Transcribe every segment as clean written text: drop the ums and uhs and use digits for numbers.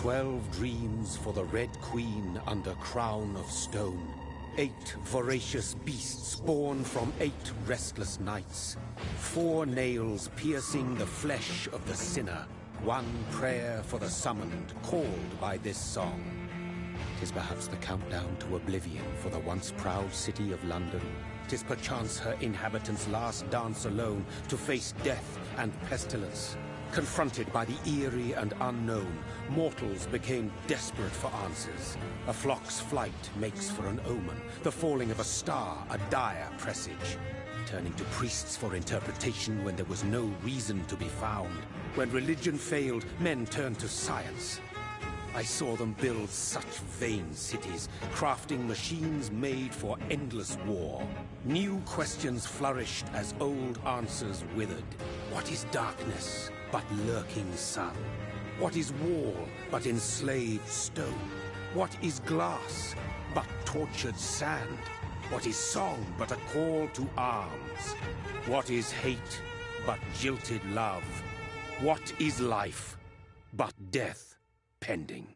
12 dreams for the Red Queen under crown of stone. 8 voracious beasts born from 8 restless nights. 4 nails piercing the flesh of the sinner. 1 prayer for the summoned, called by this song. 'Tis perhaps the countdown to oblivion for the once proud city of London. 'Tis perchance her inhabitants' last dance alone to face death and pestilence. Confronted by the eerie and unknown, mortals became desperate for answers. A flock's flight makes for an omen, the falling of a star a dire presage. Turning to priests for interpretation when there was no reason to be found. When religion failed, men turned to science. I saw them build such vain cities, crafting machines made for endless war. New questions flourished as old answers withered. What is darkness but lurking sun? What is wall but enslaved stone? What is glass but tortured sand? What is song but a call to arms? What is hate but jilted love? What is life but death pending?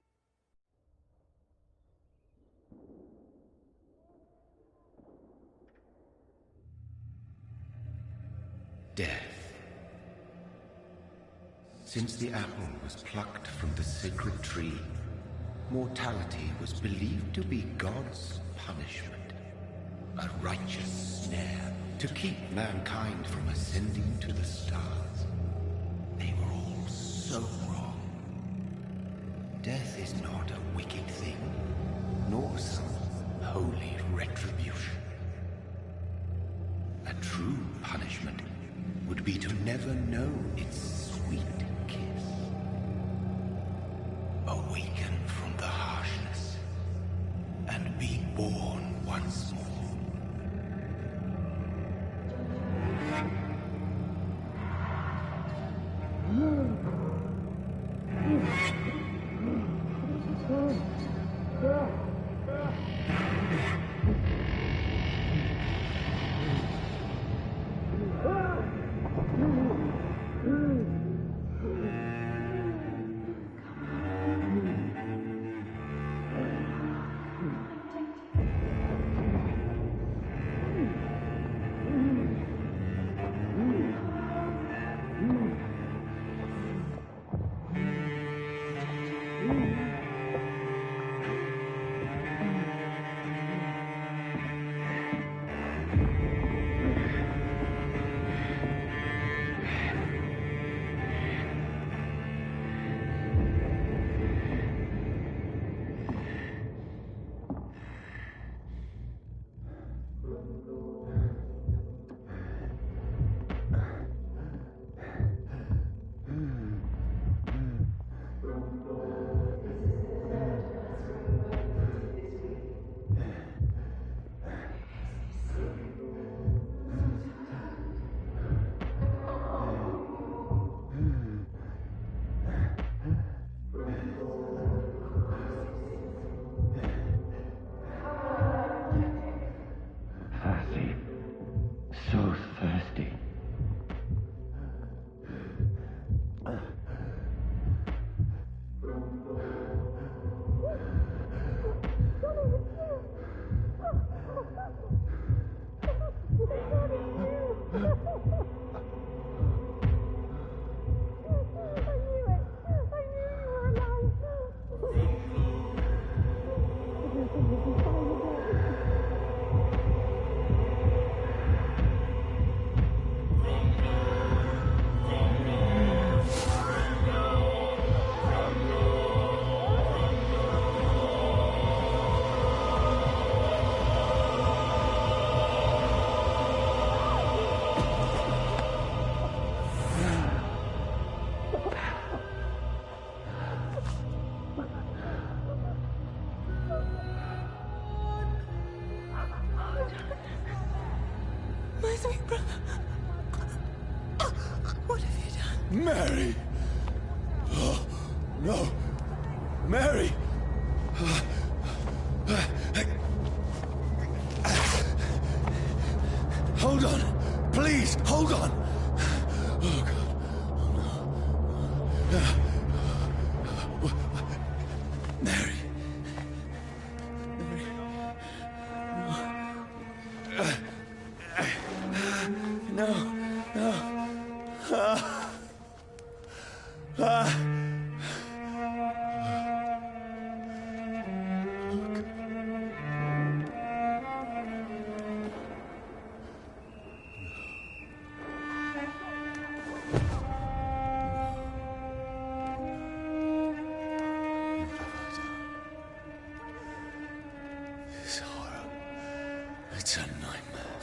Death. Since the apple was plucked from the sacred tree, mortality was believed to be God's punishment. A righteous snare to keep mankind from ascending to the stars. They were all so wrong. Death is not a wicked thing, nor some holy retribution. A true punishment would be to never know its sweet kiss. Awaken from the harshness and be born once more. Mary! Oh, no! Mary! Hold on! Please, hold on! Oh, God. Oh, no. It's a nightmare.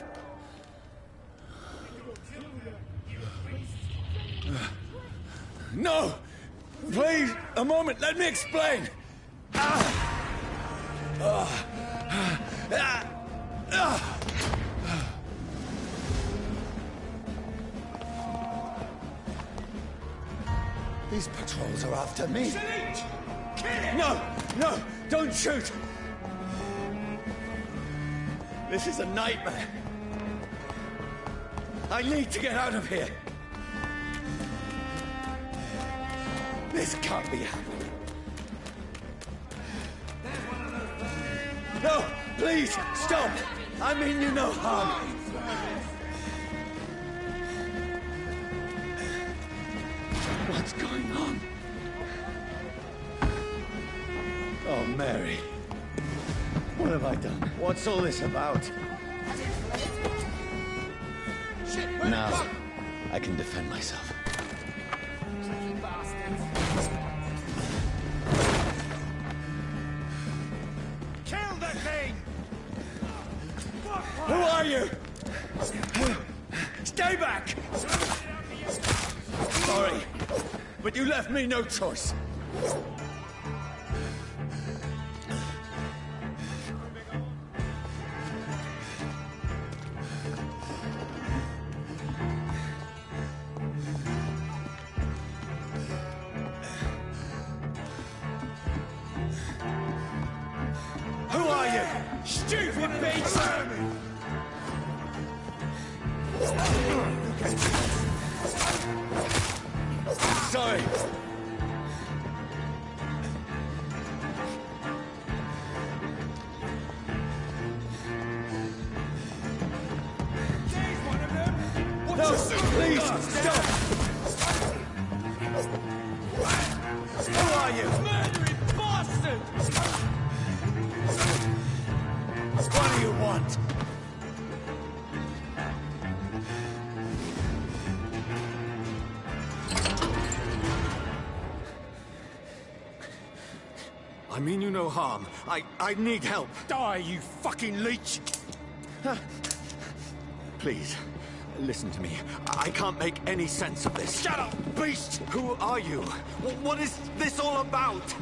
No! Please, a moment, let me explain! These patrols are after me. No! No! Don't shoot! This is a nightmare. I need to get out of here. This can't be happening. No! Please! Stop! I mean you no harm. What's going on? Oh, Mary. What have I done? What's all this about? Now, I can defend myself. Kill the thing! Who are you? Stay back! Sorry, but you left me no choice. Who are you? Stupid beast! Sorry. No, please, stop! Who are you? Murdering bastard! What do you want? I mean you no harm. I need help. Die, you fucking leech! Please, listen to me. I can't make any sense of this. Shut up, beast! Who are you? What is this all about?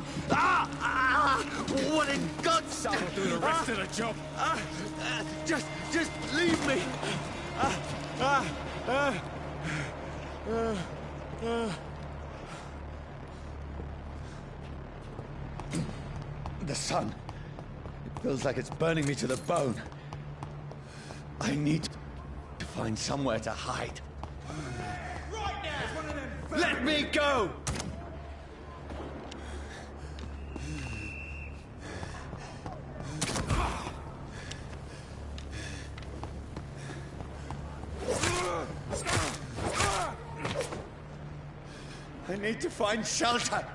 What in God's sake? I'll do the rest of the job. Just leave me. The sun. It feels like it's burning me to the bone. I need to find somewhere to hide. Right now! Let me go! I need to find shelter.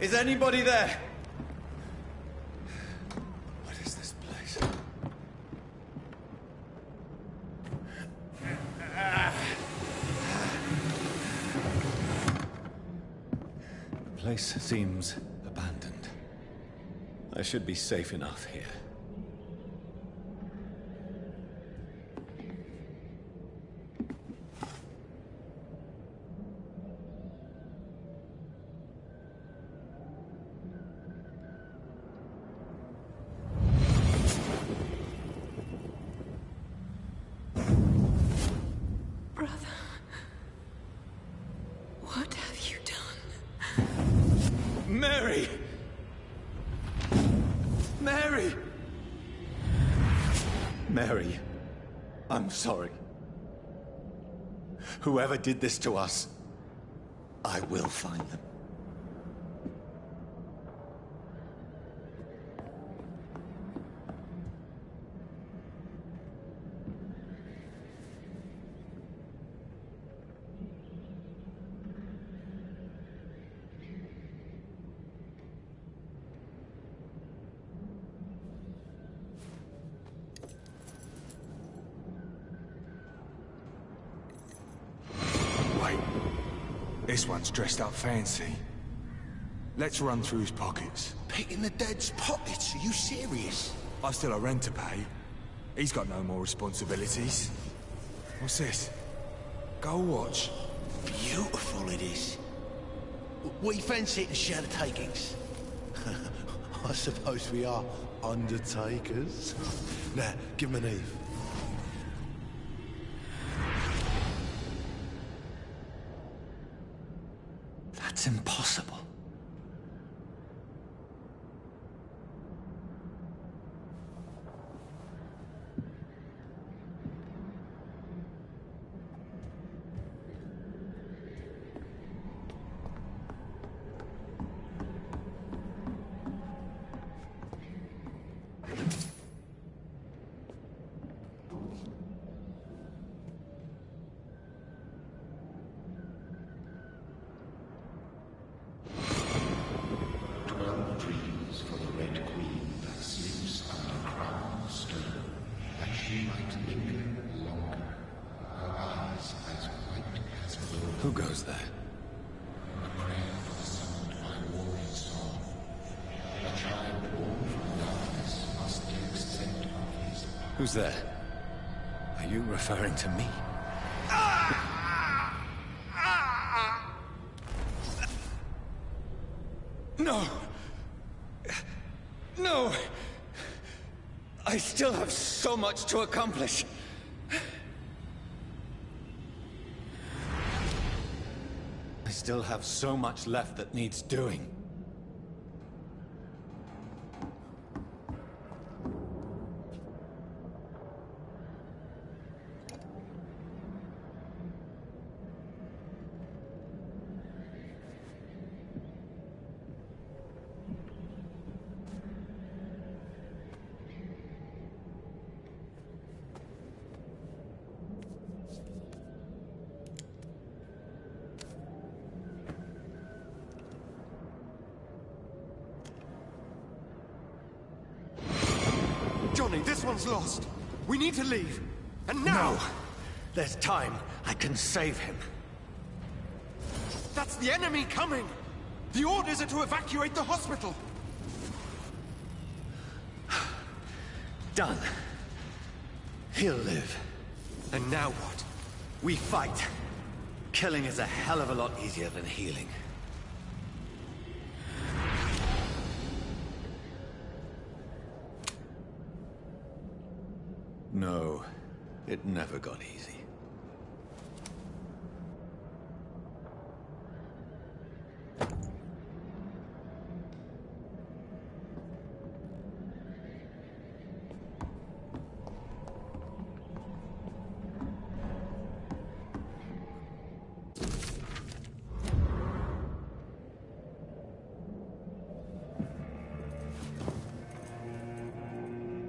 Is anybody there? What is this place? The place seems abandoned. I should be safe enough here. What have you done? Mary! Mary! Mary, I'm sorry. Whoever did this to us, I will find them. This one's dressed up fancy. Let's run through his pockets. Picking the dead's pockets? Are you serious? I've still a rent to pay. He's got no more responsibilities. What's this? Gold watch. Beautiful it is. We fancy it and share the takings. I suppose we are undertakers. Now, give him an Eve. That's impossible. Who goes there? Who's there? Are you referring to me? No! No! I still have so much to accomplish. I still have so much left that needs doing. Johnny, this one's lost. We need to leave. And now! No! There's time. I can save him. That's the enemy coming! The orders are to evacuate the hospital! Done. He'll live. And now what? We fight. Killing is a hell of a lot easier than healing. No, it never got easy.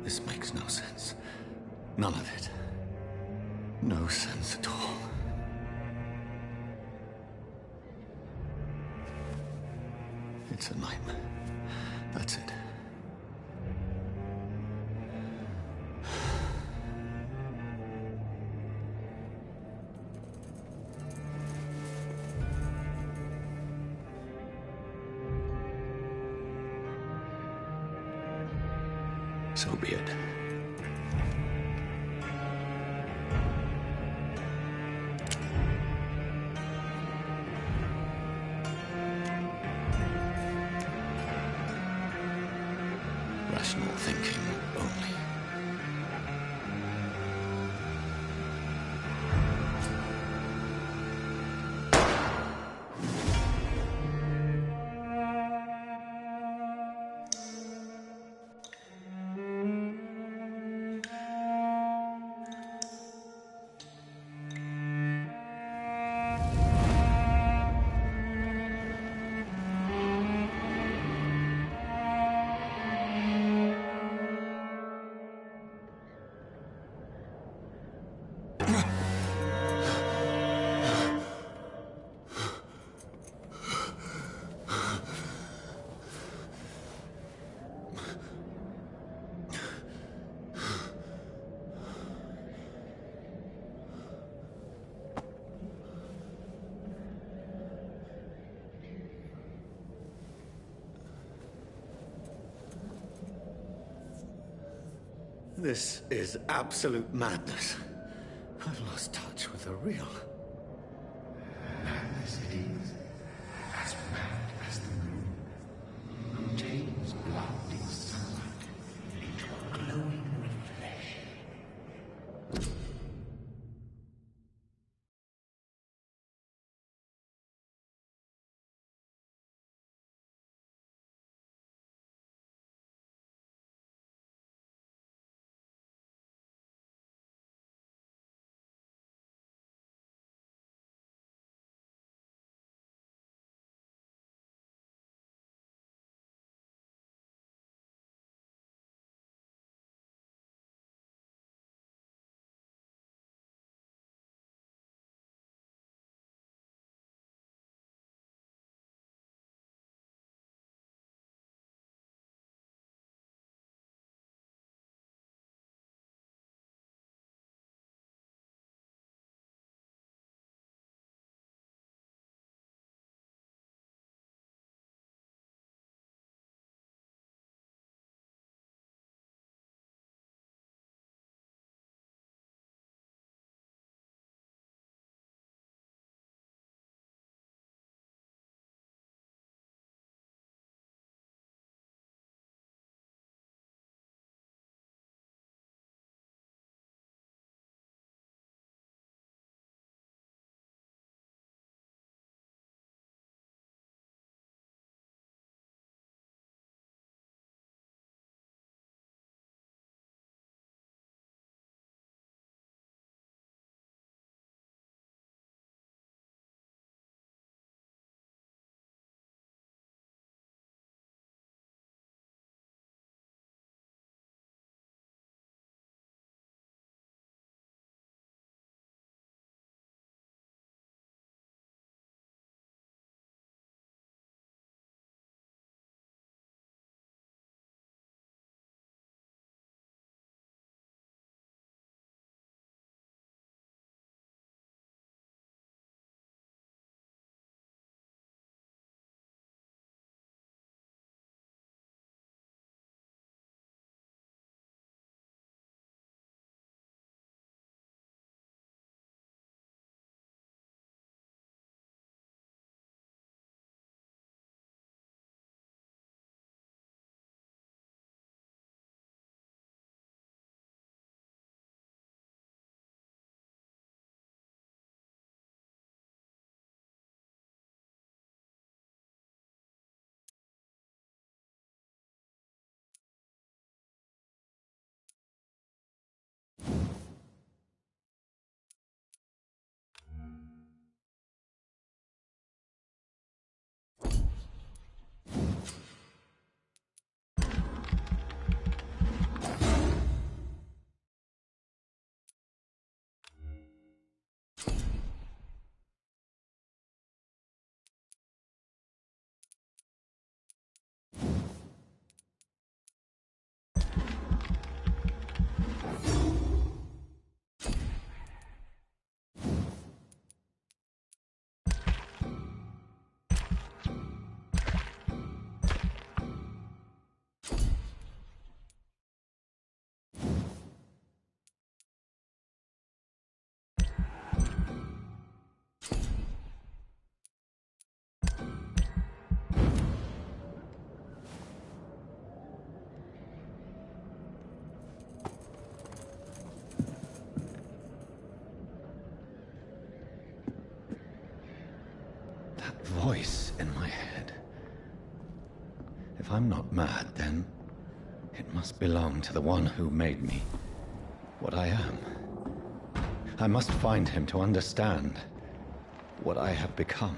This makes no sense. None of it. No sense at all. It's a nightmare. That's it. So be it. Rational thinking only. This is absolute madness. I've lost touch with the real. Madness it is, as mad as the moon, who takes blinding sunlight into a glowing reflection. Voice in my head. If I'm not mad, then it must belong to the one who made me what I am. I must find him to understand what I have become.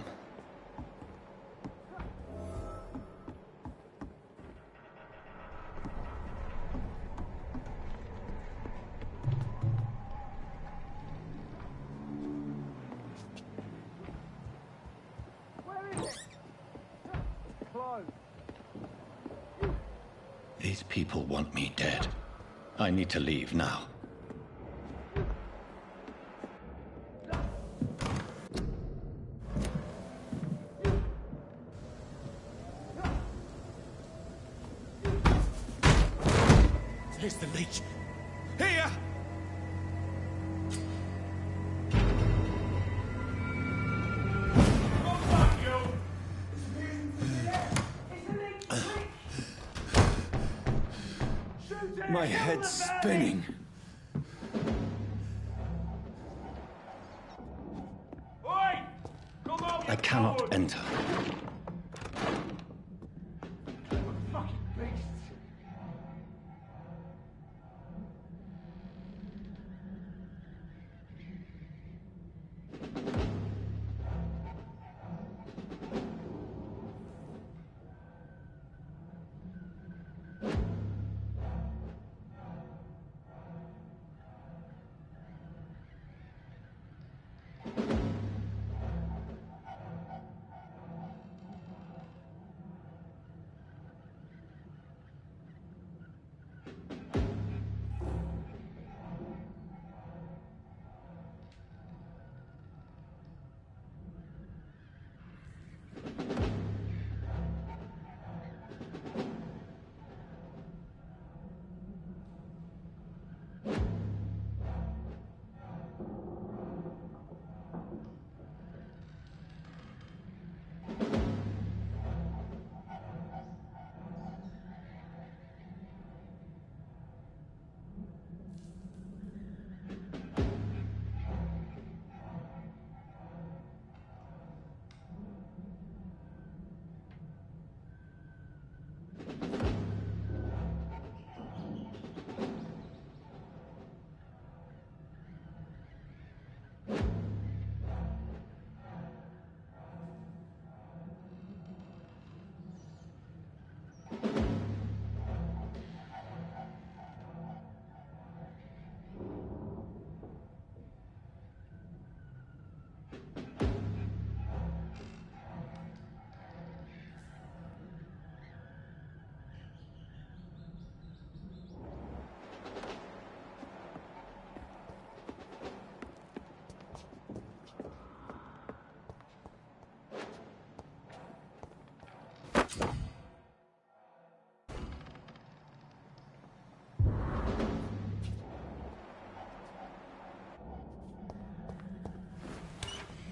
These people want me dead. I need to leave now. There's the leech. Here! My head's spinning. I cannot enter.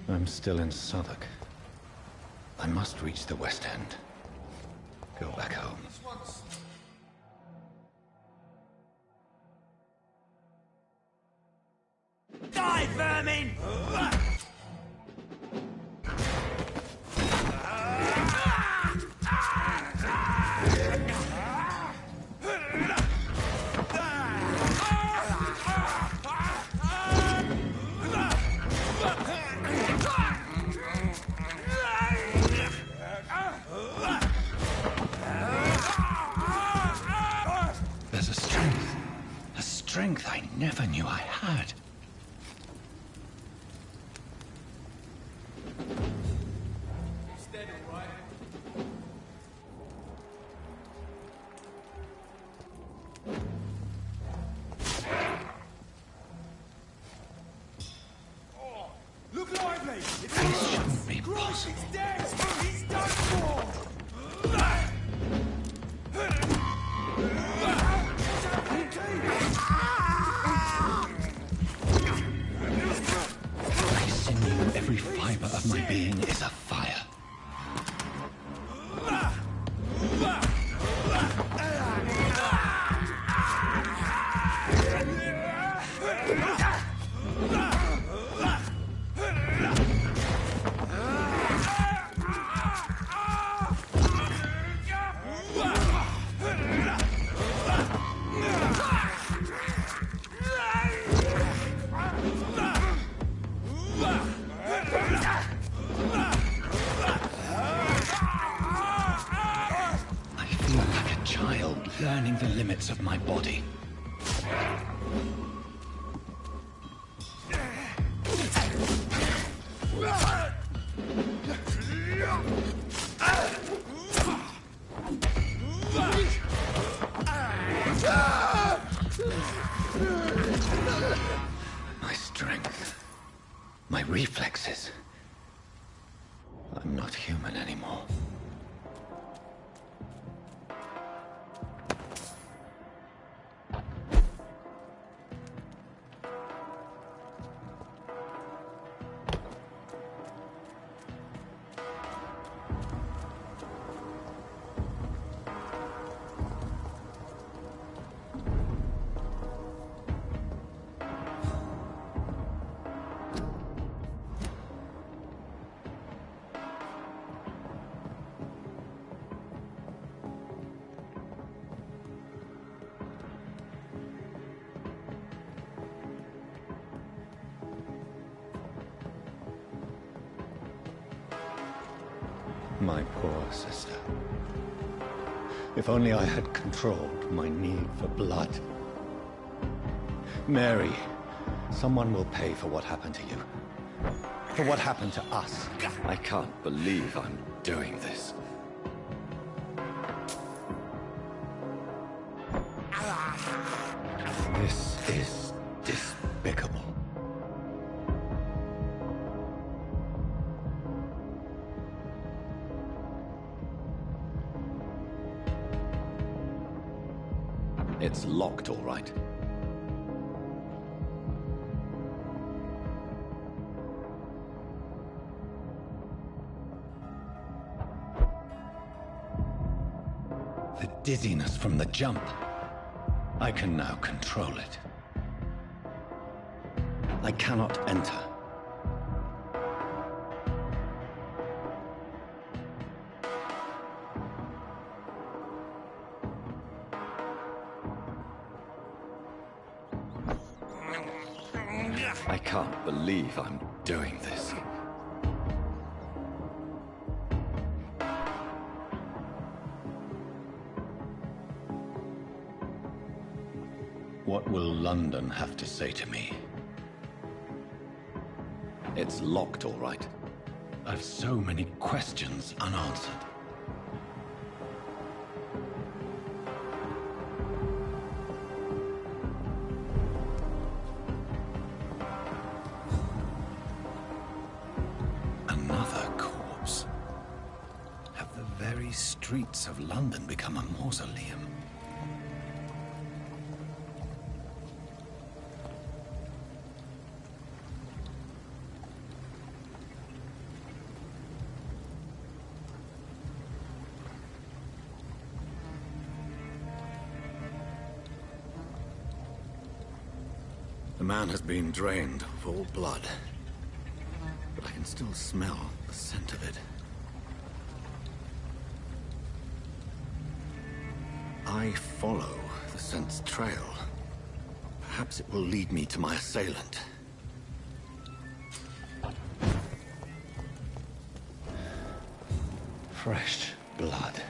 I'm still in Southwark. I must reach the West End. Go back home. Die, vermin! There's a strength I never knew I had. Look lively! This shouldn't be possible. He's dead! He's done for! My sinew, every fiber of my being is afire. Learning the limits of my body. My strength, my reflexes. I'm not human anymore. My poor sister. If only I had controlled my need for blood. Mary, someone will pay for what happened to you. For what happened to us. I can't believe I'm doing this. This is despicable. It's locked, all right. The dizziness from the jump. I can now control it. I cannot enter. I can't believe I'm doing this. What will London have to say to me? It's locked, all right. I've so many questions unanswered. Another corpse. Have the very streets of London become a mausoleum? The man has been drained of all blood, but I can still smell the scent of it. I follow the scent's trail. Perhaps it will lead me to my assailant. Fresh blood.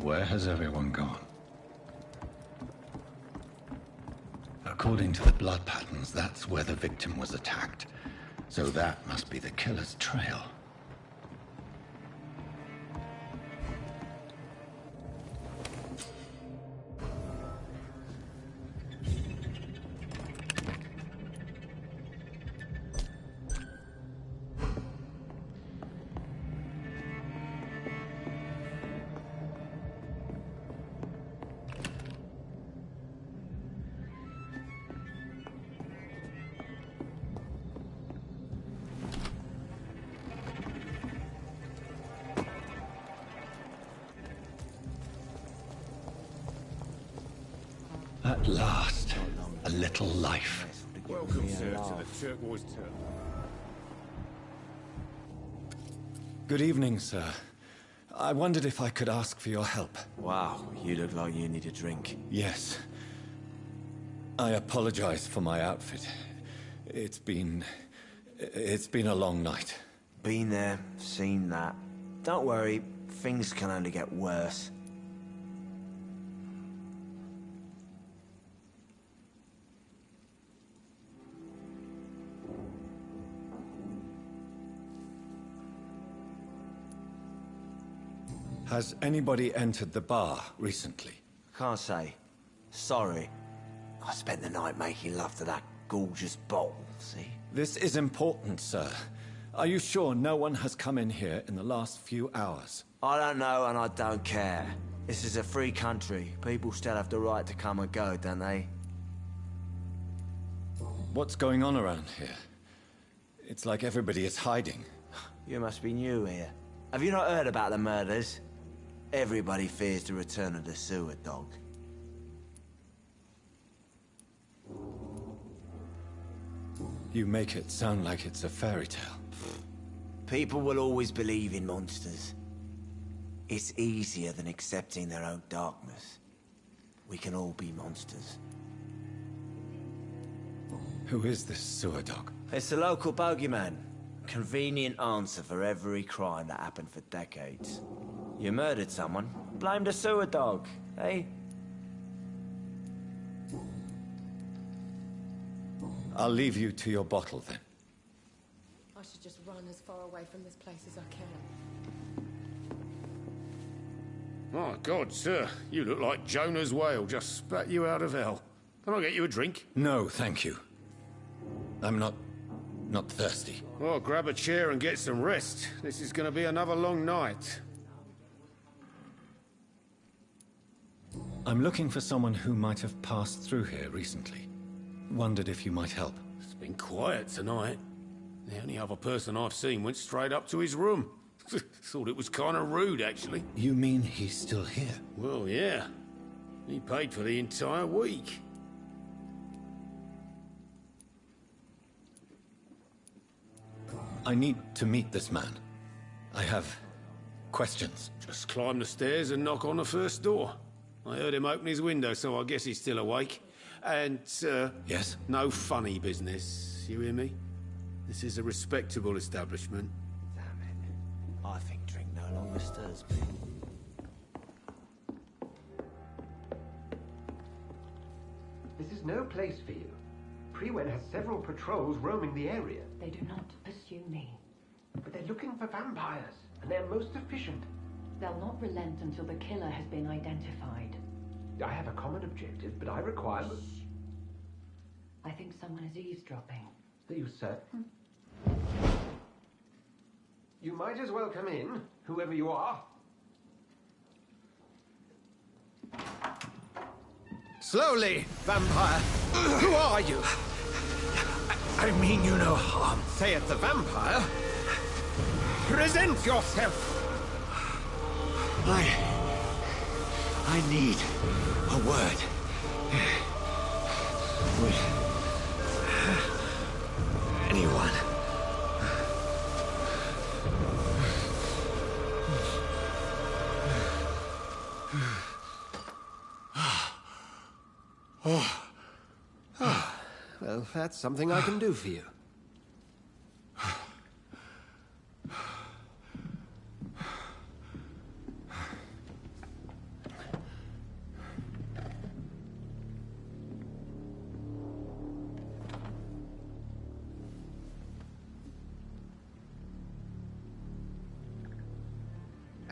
Where has everyone gone? According to the blood patterns, that's where the victim was attacked. So that must be the killer's trail. At last, a little life. Welcome, sir, to the turquoise turtle. Good evening, sir. I wondered if I could ask for your help. Wow, you look like you need a drink. Yes. I apologize for my outfit. It's been a long night. Been there, seen that. Don't worry, things can only get worse. Has anybody entered the bar recently? Can't say. Sorry. I spent the night making love to that gorgeous bottle, see? This is important, sir. Are you sure no one has come in here in the last few hours? I don't know and I don't care. This is a free country. People still have the right to come and go, don't they? What's going on around here? It's like everybody is hiding. You must be new here. Have you not heard about the murders? Everybody fears the return of the sewer dog. You make it sound like it's a fairy tale. People will always believe in monsters. It's easier than accepting their own darkness. We can all be monsters. Who is this sewer dog? It's the local bogeyman. Convenient answer for every crime that happened for decades. You murdered someone, blamed a sewer dog, eh? I'll leave you to your bottle, then. I should just run as far away from this place as I can. My God, sir, you look like Jonah's whale just spat you out of hell. Can I get you a drink? No, thank you. I'm not thirsty. Well, grab a chair and get some rest. This is going to be another long night. I'm looking for someone who might have passed through here recently. Wondered if you might help. It's been quiet tonight. The only other person I've seen went straight up to his room. Thought it was kind of rude, actually. You mean he's still here? Well, yeah. He paid for the entire week. I need to meet this man. I have questions. Just climb the stairs and knock on the first door. I heard him open his window, so I guess he's still awake. And, Yes? no funny business. You hear me? This is a respectable establishment. Damn it. I think drink no longer stirs me. This is no place for you. Prewen has several patrols roaming the area. They do not pursue me. But they're looking for vampires, and they're most efficient. They'll not relent until the killer has been identified. I have a common objective, but I require... I think someone is eavesdropping. Are you certain? You might as well come in, whoever you are. Slowly, vampire. Who are you? I mean you no harm. Saith the vampire. Present yourself. I need a word. With anyone. Well, that's something I can do for you.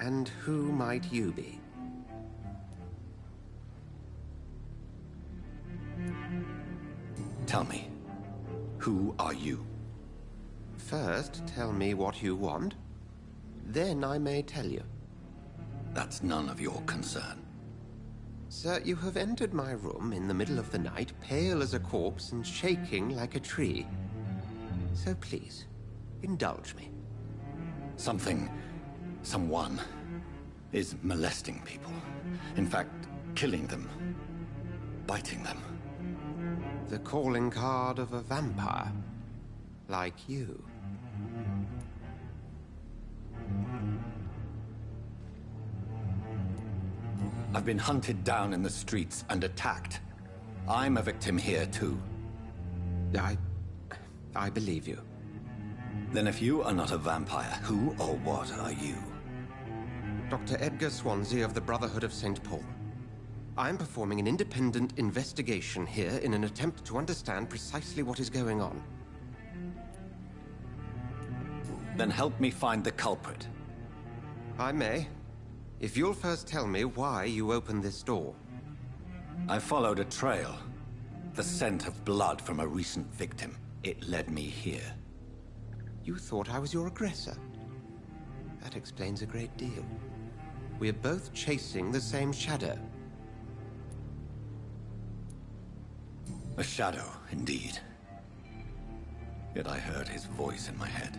And who might you be? Tell me, who are you? First, tell me what you want. Then I may tell you. That's none of your concern. Sir, you have entered my room in the middle of the night, pale as a corpse and shaking like a tree. So please, indulge me. Someone is molesting people. In fact, killing them. Biting them. The calling card of a vampire. Like you. I've been hunted down in the streets and attacked. I'm a victim here, too. I believe you. Then if you are not a vampire, who or what are you? Dr. Edgar Swansea of the Brotherhood of St. Paul. I'm performing an independent investigation here in an attempt to understand precisely what is going on. Then help me find the culprit. I may. If you'll first tell me why you opened this door. I followed a trail. The scent of blood from a recent victim. It led me here. You thought I was your aggressor. That explains a great deal. We're both chasing the same shadow. A shadow, indeed. Yet I heard his voice in my head.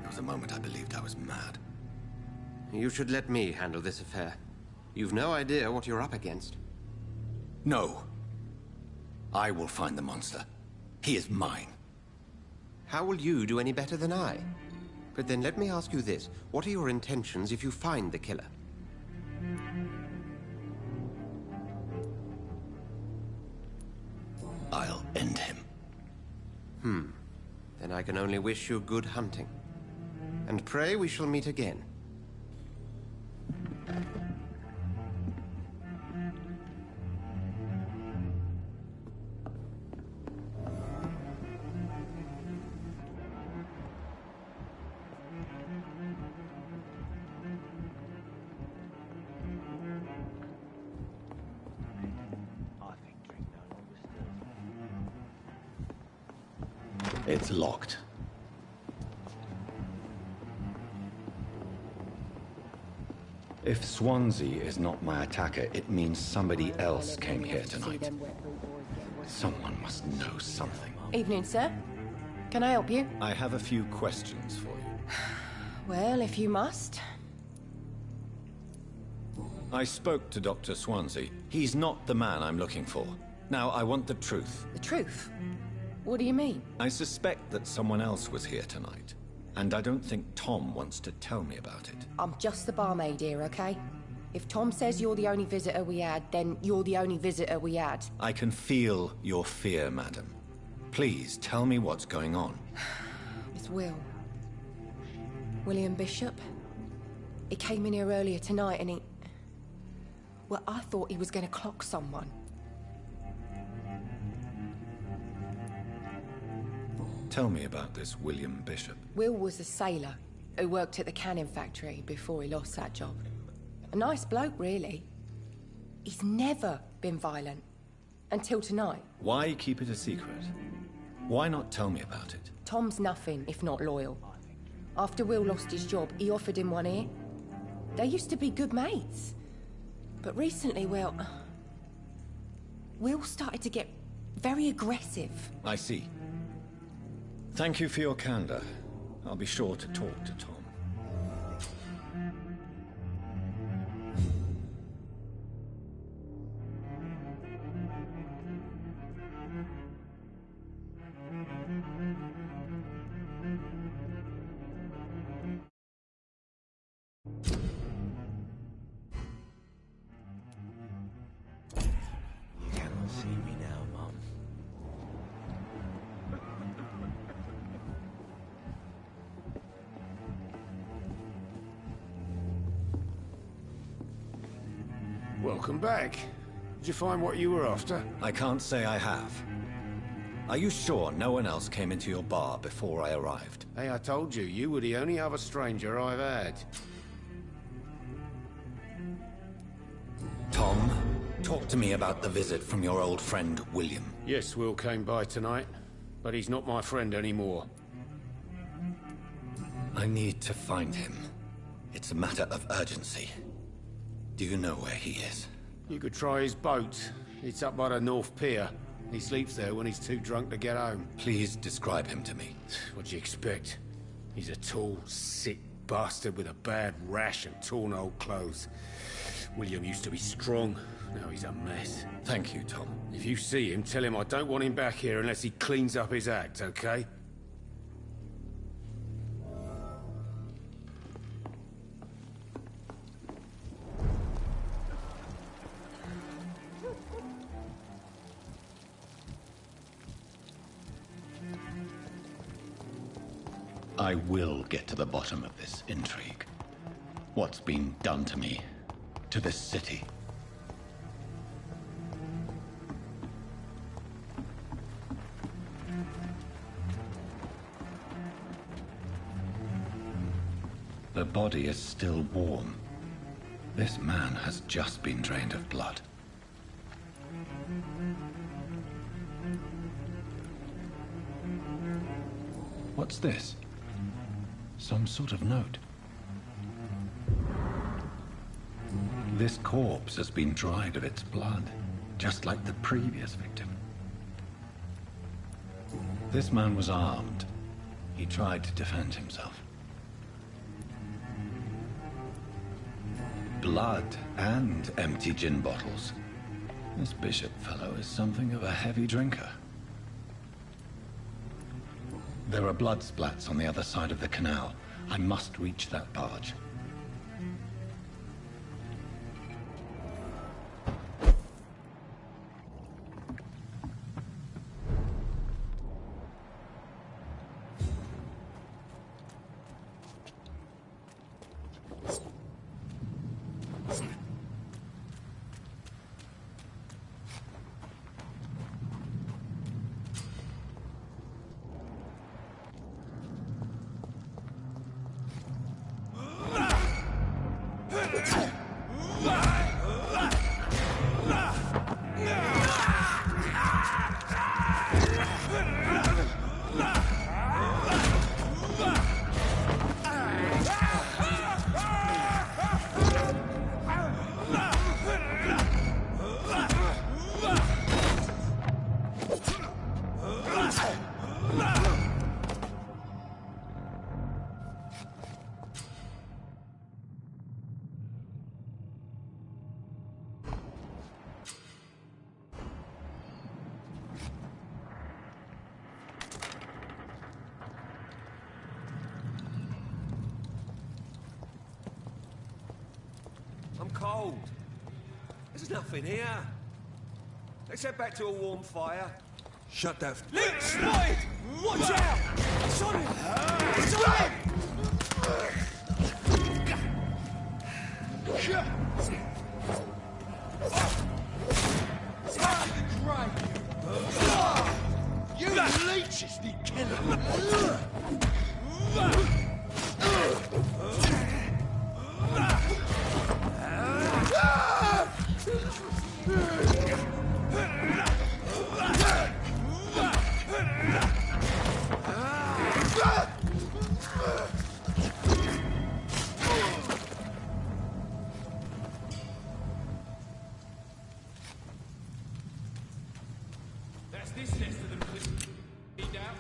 There was a moment I believed I was mad. You should let me handle this affair. You've no idea what you're up against. No. I will find the monster. He is mine. How will you do any better than I? But then let me ask you this. What are your intentions if you find the killer? I'll end him. Then I I can only wish you good hunting. And pray we shall meet again. It's locked. If Swansea is not my attacker, it means somebody else came here tonight. Someone must know something. Evening, sir. Can I help you? I have a few questions for you. Well, if you must. I spoke to Dr. Swansea. He's not the man I'm looking for. Now, I want the truth. The truth? What do you mean? I suspect that someone else was here tonight. And I don't think Tom wants to tell me about it. I'm just the barmaid here, okay? If Tom says you're the only visitor we had, then you're the only visitor we had. I can feel your fear, madam. Please, tell me what's going on. It's Will. William Bishop. He came in here earlier tonight and he... Well, I thought he was going to clock someone. Tell me about this William Bishop. Will was a sailor who worked at the cannon factory before he lost that job. A nice bloke, really. He's never been violent. Until tonight. Why keep it a secret? Why not tell me about it? Tom's nothing if not loyal. After Will lost his job, he offered him one ear. They used to be good mates. But recently, well... Will started to get very aggressive. I see. Thank you for your candor. I'll be sure to talk to Tom. You cannot see me now, Mum. Welcome back. Did you find what you were after? I can't say I have. Are you sure no one else came into your bar before I arrived? Hey, I told you, you were the only other stranger I've had. Tom, talk to me about the visit from your old friend, William. Yes, Will came by tonight, but he's not my friend anymore. I need to find him. It's a matter of urgency. Do you know where he is? You could try his boat. It's up by the North Pier. He sleeps there when he's too drunk to get home. Please describe him to me. What do you expect? He's a tall, sick bastard with a bad rash and torn old clothes. William used to be strong. Now he's a mess. Thank you, Tom. If you see him, tell him I don't want him back here unless he cleans up his act, okay? I will get to the bottom of this intrigue. What's been done to me, to this city. The body is still warm. This man has just been drained of blood. What's this? Some sort of note. This corpse has been dried of its blood, just like the previous victim. This man was armed. He tried to defend himself. Blood and empty gin bottles. This Bishop fellow is something of a heavy drinker. There are blood splats on the other side of the canal. I must reach that barge. I'm cold. There's nothing here. Let's head back to a warm fire. Shut that. Link spotted! Watch out! It's on him! It's on him! Great! You leeches need killing! That's this nest of them cleaned out.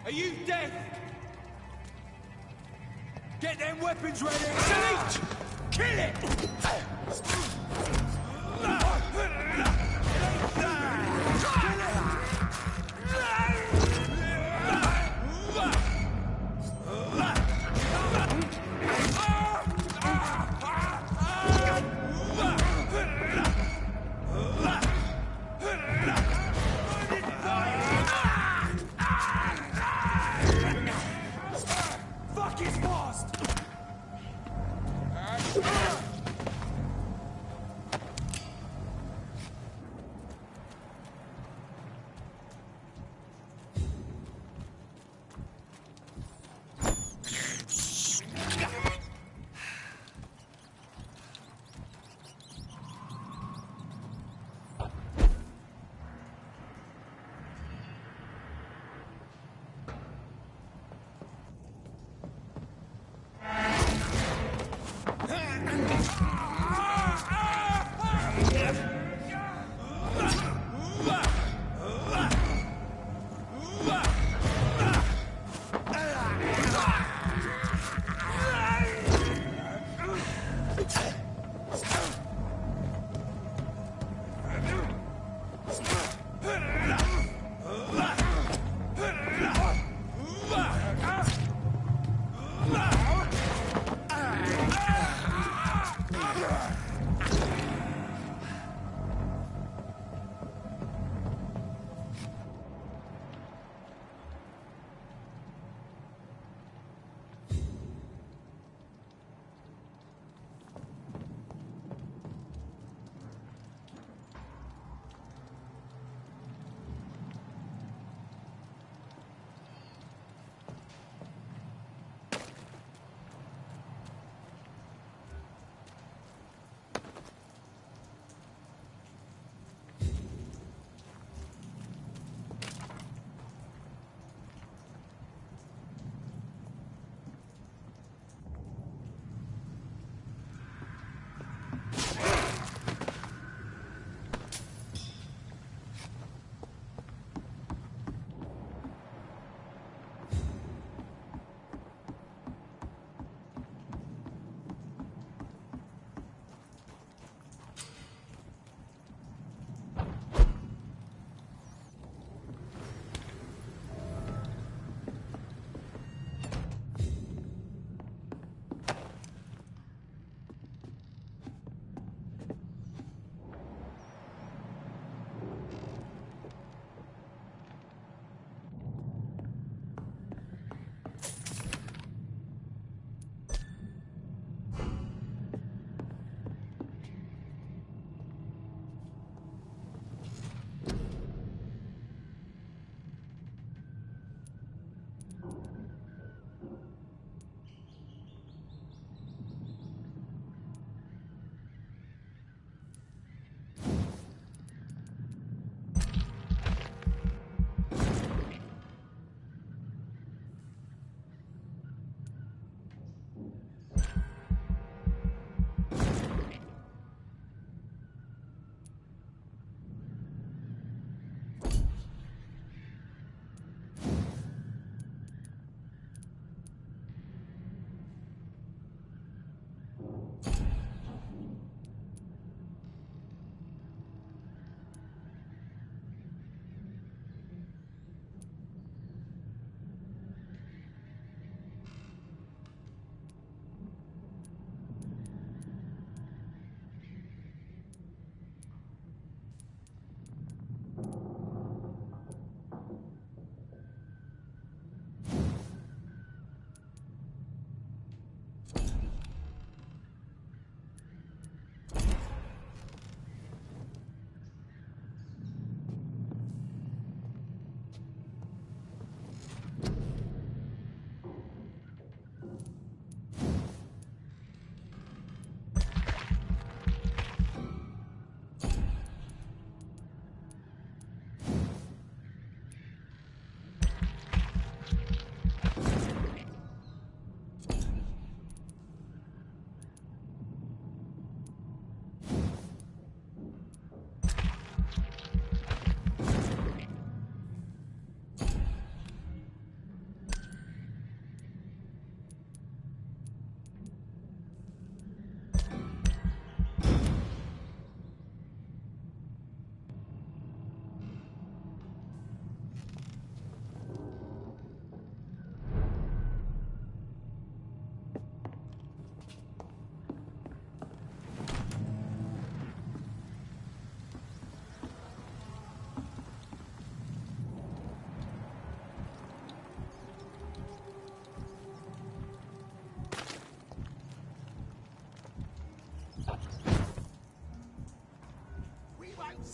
Are you deaf? Get them weapons ready! Salute! Kill it! Fuck his fast!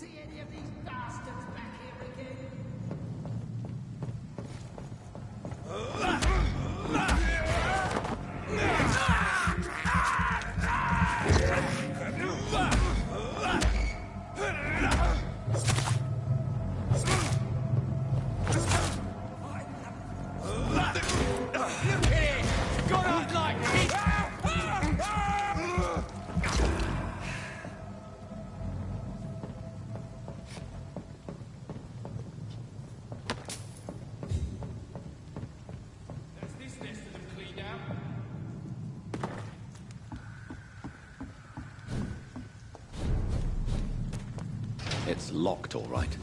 See any of these bastards back here again? It's locked, all right.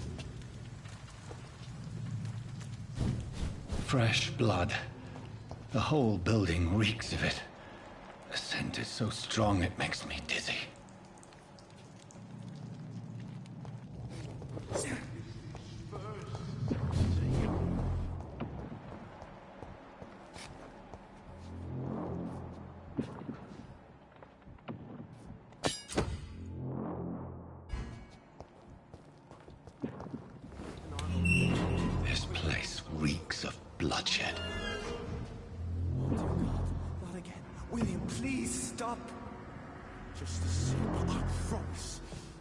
Fresh blood. The whole building reeks of it. The scent is so strong it makes me dizzy. This place reeks of bloodshed. Oh, dear God. Not again. William, please stop. Just the same, I promise.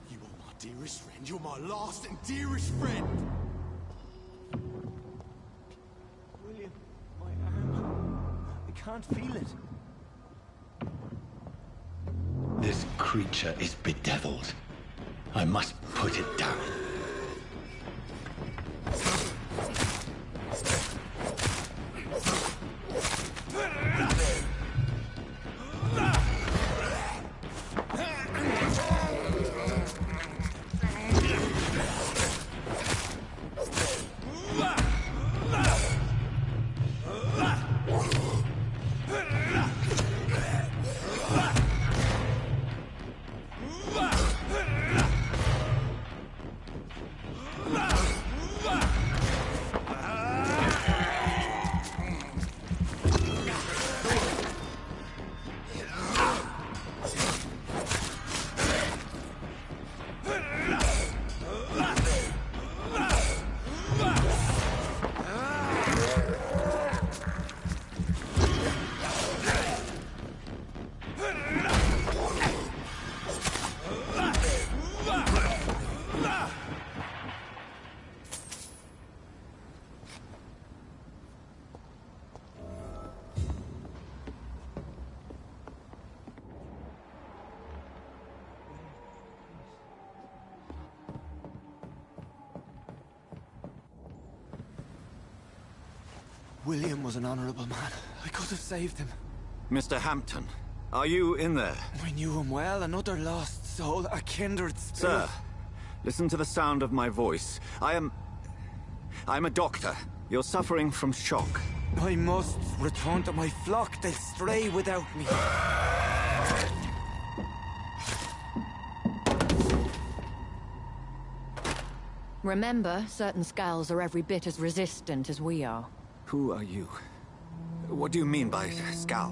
You are my dearest friend. You're my last and dearest friend. William, my arm. I can't feel it. This creature is bedeviled. I must put it down. William was an honorable man. I could have saved him. Mr. Hampton, are you in there? I knew him well, another lost soul, a kindred spirit. Sir, listen to the sound of my voice. I'm a doctor. You're suffering from shock. I must return to my flock. They'll stray without me. Remember, certain skulls are every bit as resistant as we are. Who are you? What do you mean by Skal?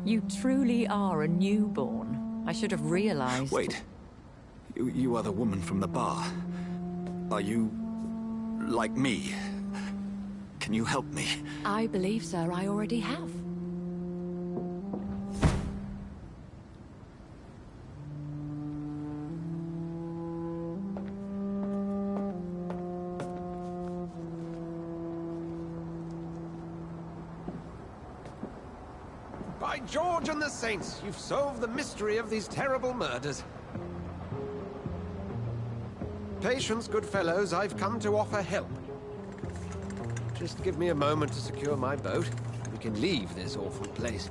You truly are a newborn. I should have realized. Wait. You are the woman from the bar. Are you... like me? Can you help me? I believe, sir, I already have. By George and the Saints, you've solved the mystery of these terrible murders. Patience, good fellows, I've come to offer help. Just give me a moment to secure my boat. We can leave this awful place.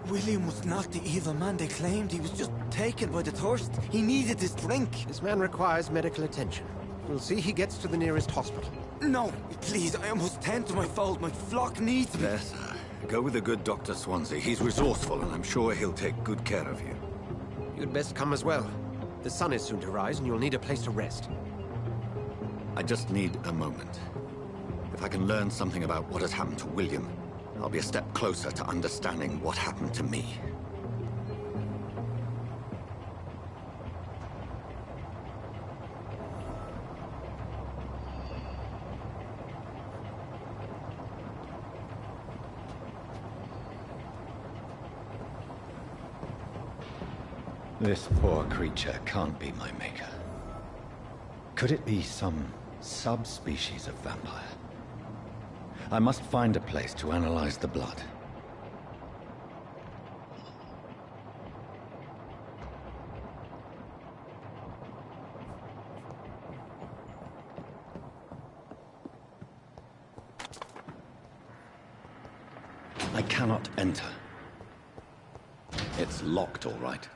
William was not the evil man they claimed. He was just taken by the thirst. He needed his drink. This man requires medical attention. We'll see he gets to the nearest hospital. No, please, I must tend to my fold. My flock needs me. There, sir. Go with the good Dr. Swansea. He's resourceful, and I'm sure he'll take good care of you. You'd best come as well. The sun is soon to rise, and you'll need a place to rest. I just need a moment. If I can learn something about what has happened to William, I'll be a step closer to understanding what happened to me. This poor creature can't be my maker. Could it be some subspecies of vampire? I must find a place to analyze the blood. I cannot enter. It's locked, all right.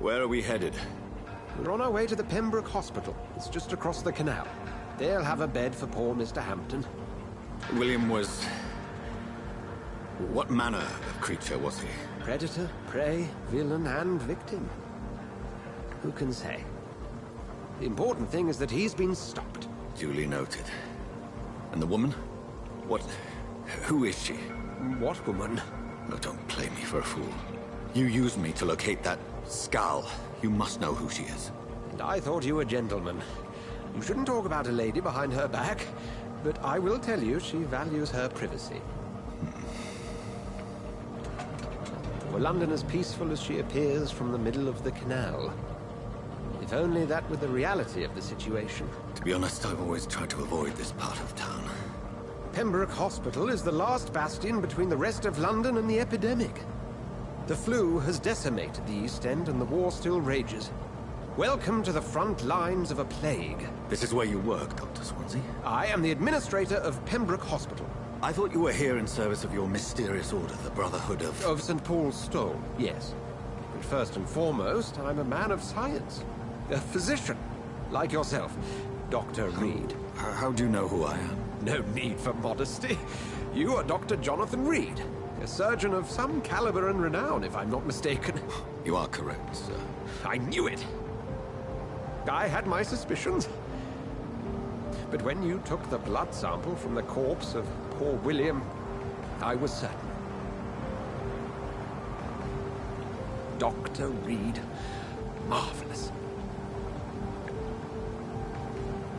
Where are we headed? We're on our way to the Pembroke Hospital. It's just across the canal. They'll have a bed for poor Mr. Hampton. William was... What manner of creature was he? Predator, prey, villain, and victim. Who can say? The important thing is that he's been stopped. Duly noted. And the woman? What... Who is she? What woman? Oh, don't play me for a fool. You used me to locate that skull. You must know who she is. And I thought you a gentleman. You shouldn't talk about a lady behind her back, but I will tell you she values her privacy. Were London as peaceful as she appears from the middle of the canal? If only that were the reality of the situation. To be honest, I've always tried to avoid this part of town. Pembroke Hospital is the last bastion between the rest of London and the epidemic. The flu has decimated the East End and the war still rages. Welcome to the front lines of a plague. This is where you work, Dr. Swansea? I am the administrator of Pembroke Hospital. I thought you were here in service of your mysterious order, the Brotherhood of... Of St. Paul's Stone, yes. But first and foremost, I'm a man of science. A physician, like yourself, Dr. Reed. How do you know who I am? No need for modesty. You are Dr. Jonathan Reed. A surgeon of some caliber and renown, if I'm not mistaken. You are correct, sir. I knew it. I had my suspicions. But when you took the blood sample from the corpse of poor William, I was certain. Dr. Reed. Marvelous.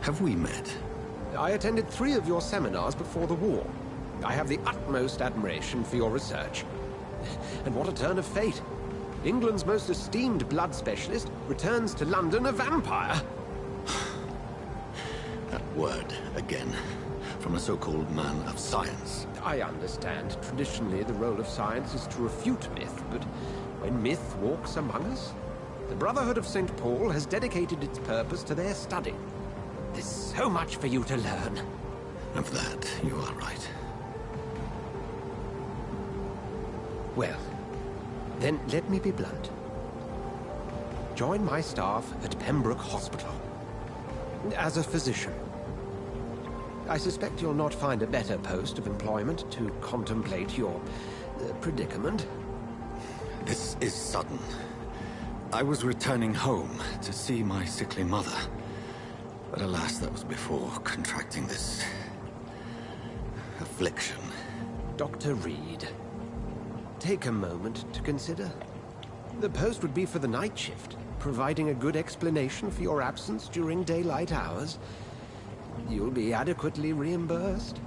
Have we met? I attended 3 of your seminars before the war. I have the utmost admiration for your research. And what a turn of fate. England's most esteemed blood specialist returns to London a vampire. That word, again, from a so-called man of science. I understand. Traditionally, the role of science is to refute myth, but when myth walks among us, the Brotherhood of St. Paul has dedicated its purpose to their study. There's so much for you to learn. Of that, you are right. Well, then let me be blunt. Join my staff at Pembroke Hospital. As a physician. I suspect you'll not find a better post of employment to contemplate your predicament. This is sudden. I was returning home to see my sickly mother. But alas, that was before contracting this... affliction. Dr. Reed. Take a moment to consider. The post would be for the night shift, providing a good explanation for your absence during daylight hours. You'll be adequately reimbursed,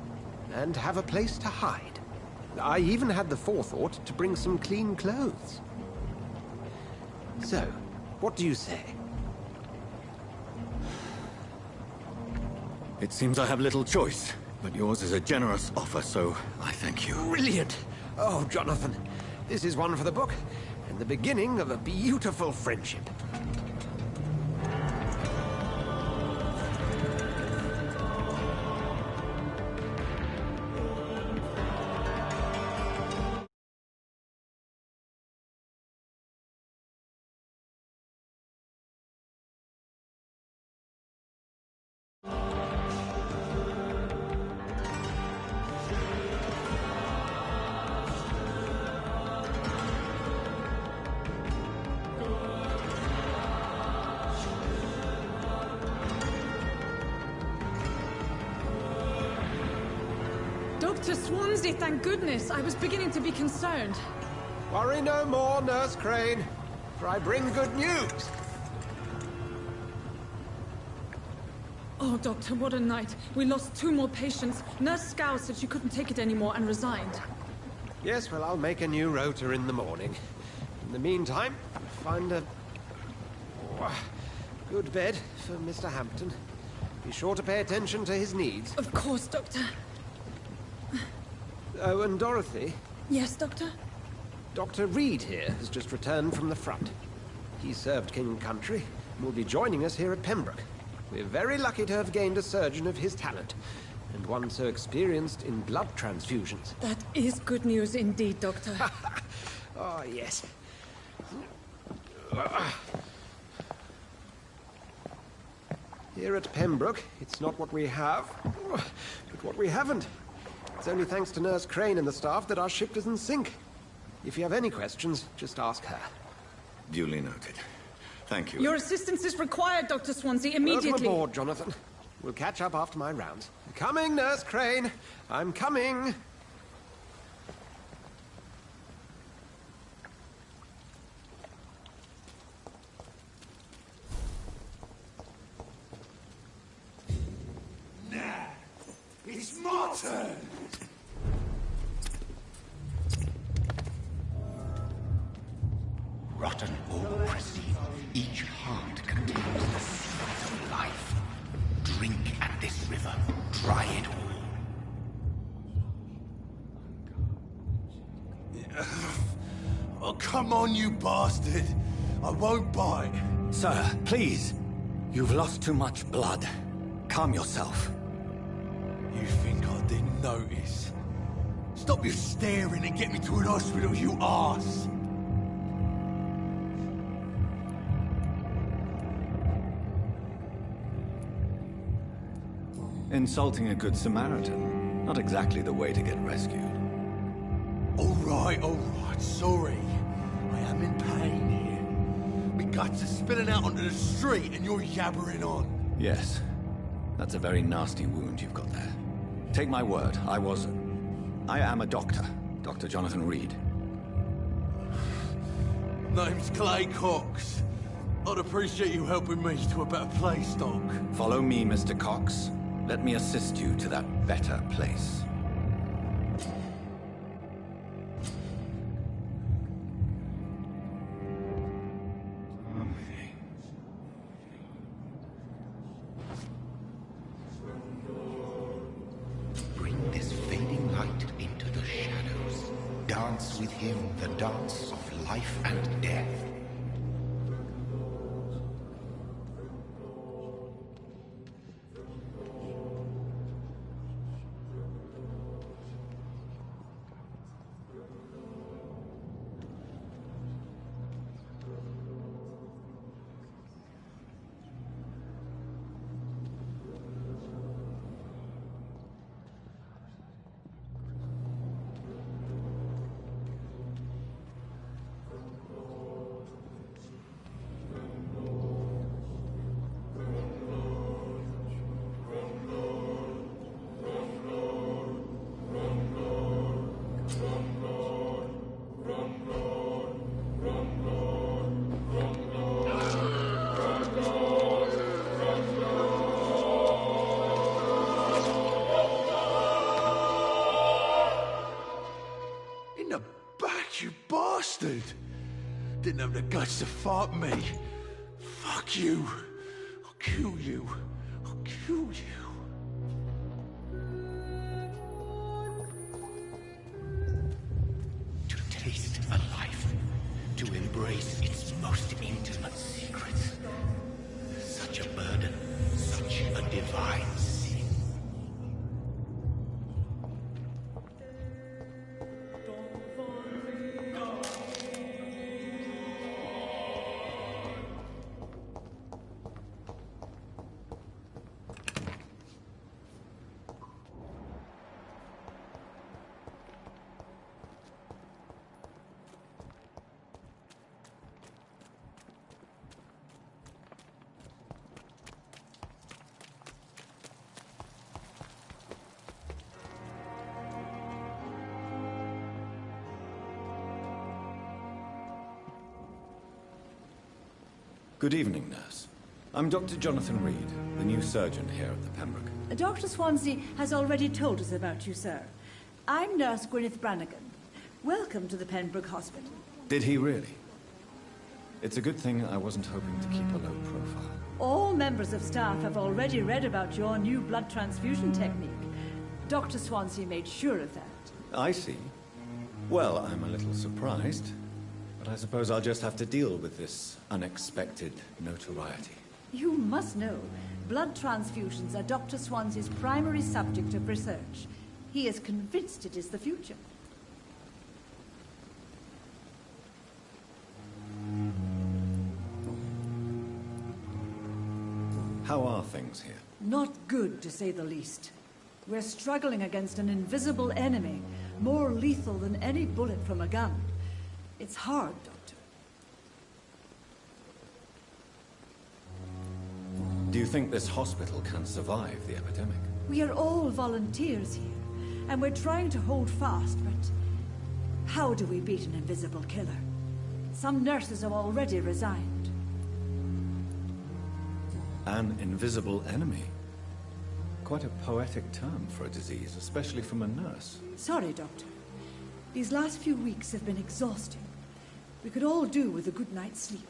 and have a place to hide. I even had the forethought to bring some clean clothes. So, what do you say? It seems I have little choice, but yours is a generous offer, so I thank you. Brilliant! Oh, Jonathan, this is one for the book, and the beginning of a beautiful friendship. Dr. Swansea, thank goodness. I was beginning to be concerned. Worry no more, Nurse Crane, for I bring good news. Oh, Doctor, what a night. We lost 2 more patients. Nurse Scow said she couldn't take it anymore and resigned. Yes, well, I'll make a new rota in the morning. In the meantime, find a good bed for Mr. Hampton. Be sure to pay attention to his needs. Of course, Doctor. Oh, and Dorothy? Yes, Doctor? Dr. Reed here has just returned from the front. He served King and Country and will be joining us here at Pembroke. We're very lucky to have gained a surgeon of his talent, and one so experienced in blood transfusions. That is good news indeed, Doctor. Oh, yes. Here at Pembroke, it's not what we have, but what we haven't. It's only thanks to Nurse Crane and the staff that our ship doesn't sink. If you have any questions, just ask her. Duly noted. Thank you. Your assistance is required, Dr. Swansea, immediately. Welcome aboard, Jonathan. We'll catch up after my rounds. Coming, Nurse Crane. I'm coming. Nah, it's my turn. Rotten or pristine, each heart contains the seeds of life. Drink at this river, try it all. Oh, come on, you bastard. I won't bite. Sir, please. You've lost too much blood. Calm yourself. You think I didn't notice? Stop your staring and get me to an hospital, you arse! Insulting a good Samaritan. Not exactly the way to get rescued. All right, sorry. I am in pain here. My guts are spilling out onto the street and you're yabbering on. Yes. That's a very nasty wound you've got there. Take my word, I am a doctor. Dr. Jonathan Reed. Name's Clay Cox. I'd appreciate you helping me to a better place, Doc. Follow me, Mr. Cox. Let me assist you to that better place. Bring this fading light into the shadows. Dance with him the dance of life and death. You bastard! Didn't have the guts to fight me. Fuck you. I'll kill you. I'll kill you. To taste a life, to embrace its most intimate secrets. Such a burden, such a divine sin. Good evening, nurse. I'm Dr. Jonathan Reed, the new surgeon here at the Pembroke. Dr. Swansea has already told us about you, sir. I'm Nurse Gwyneth Brannigan. Welcome to the Pembroke Hospital. Did he really? It's a good thing I wasn't hoping to keep a low profile. All members of staff have already read about your new blood transfusion technique. Dr. Swansea made sure of that. I see. Well, I'm a little surprised, but I suppose I'll just have to deal with this unexpected notoriety. You must know, blood transfusions are Dr. Swansea's primary subject of research. He is convinced it is the future. How are things here? Not good, to say the least. We're struggling against an invisible enemy, more lethal than any bullet from a gun. It's hard, Doctor. Do you think this hospital can survive the epidemic? We are all volunteers here, and we're trying to hold fast, but how do we beat an invisible killer? Some nurses have already resigned. An invisible enemy? Quite a poetic term for a disease, especially from a nurse. Sorry, Doctor. These last few weeks have been exhausting. We could all do with a good night's sleep.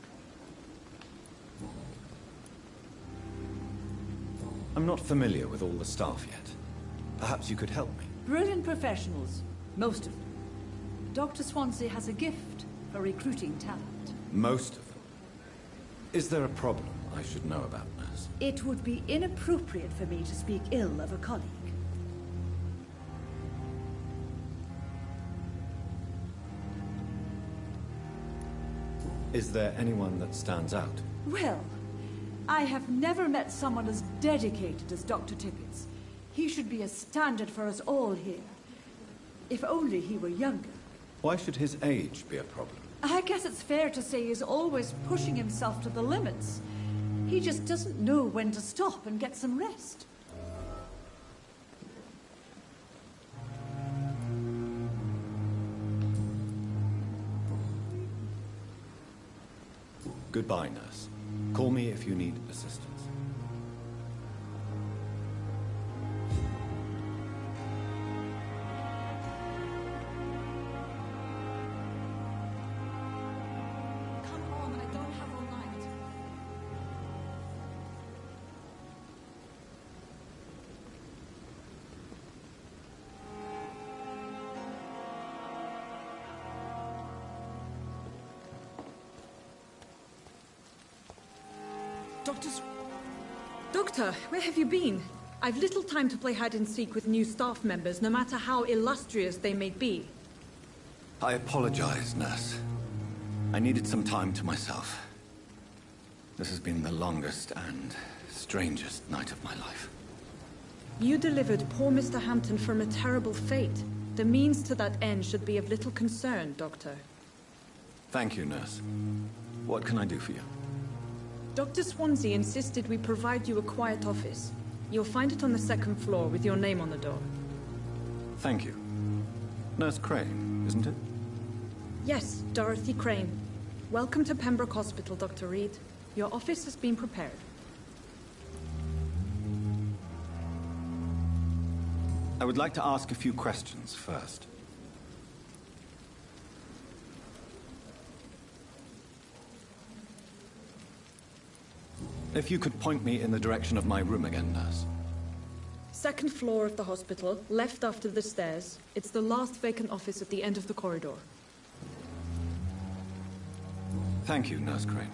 I'm not familiar with all the staff yet. Perhaps you could help me. Brilliant professionals, most of them. Dr. Swansea has a gift for recruiting talent. Most of them? Is there a problem I should know about, nurse? It would be inappropriate for me to speak ill of a colleague. Is there anyone that stands out? Well, I have never met someone as dedicated as Dr. Tippett's. He should be a standard for us all here. If only he were younger. Why should his age be a problem? I guess it's fair to say he's always pushing himself to the limits. He just doesn't know when to stop and get some rest. Goodbye, nurse. Call me if you need assistance. Doctor, where have you been? I've little time to play hide-and-seek with new staff members, no matter how illustrious they may be. I apologize, nurse. I needed some time to myself. This has been the longest and strangest night of my life. You delivered poor Mr. Hampton from a terrible fate. The means to that end should be of little concern, Doctor. Thank you, nurse. What can I do for you? Dr. Swansea insisted we provide you a quiet office. You'll find it on the second floor with your name on the door. Thank you. Nurse Crane, isn't it? Yes, Dorothy Crane. Welcome to Pembroke Hospital, Dr. Reed. Your office has been prepared. I would like to ask a few questions first. If you could point me in the direction of my room again, nurse. Second floor of the hospital, left after the stairs. It's the last vacant office at the end of the corridor. Thank you, Nurse Crane.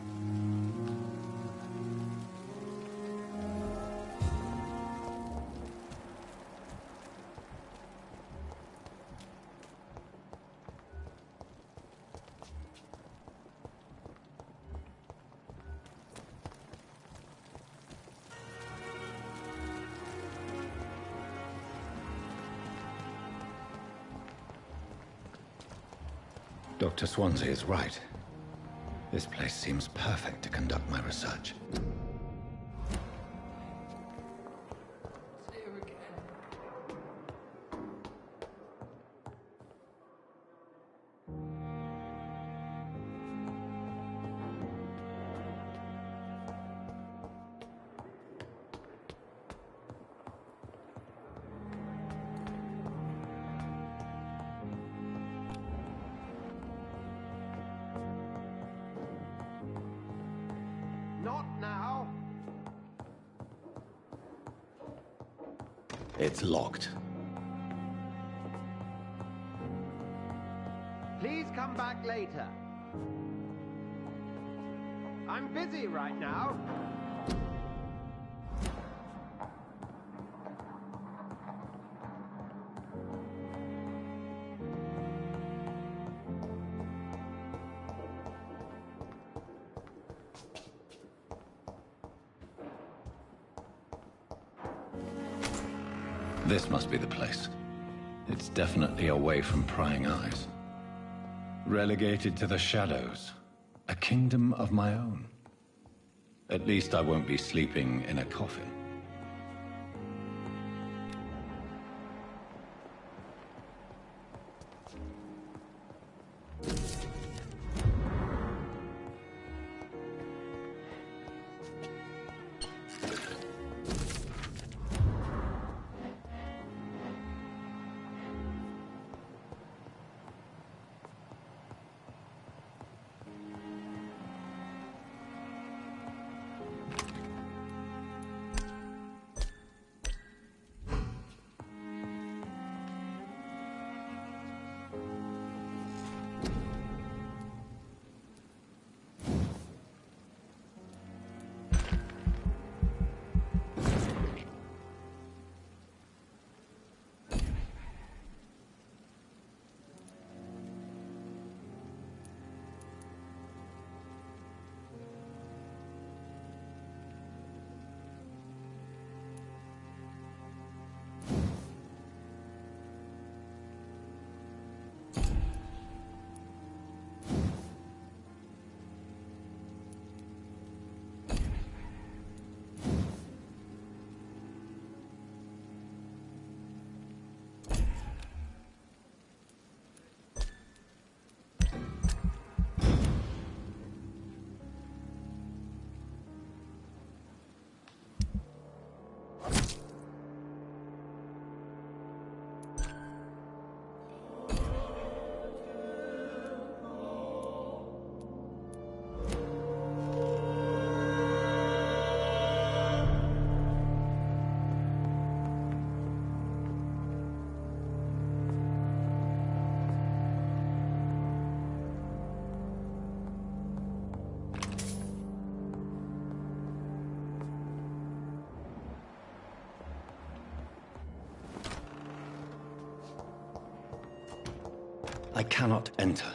Dr. Swansea is right. This place seems perfect to conduct my research. It's locked. Please come back later. I'm busy right now. This must be the place. It's definitely away from prying eyes. Relegated to the shadows. A kingdom of my own. At least I won't be sleeping in a coffin. I cannot enter.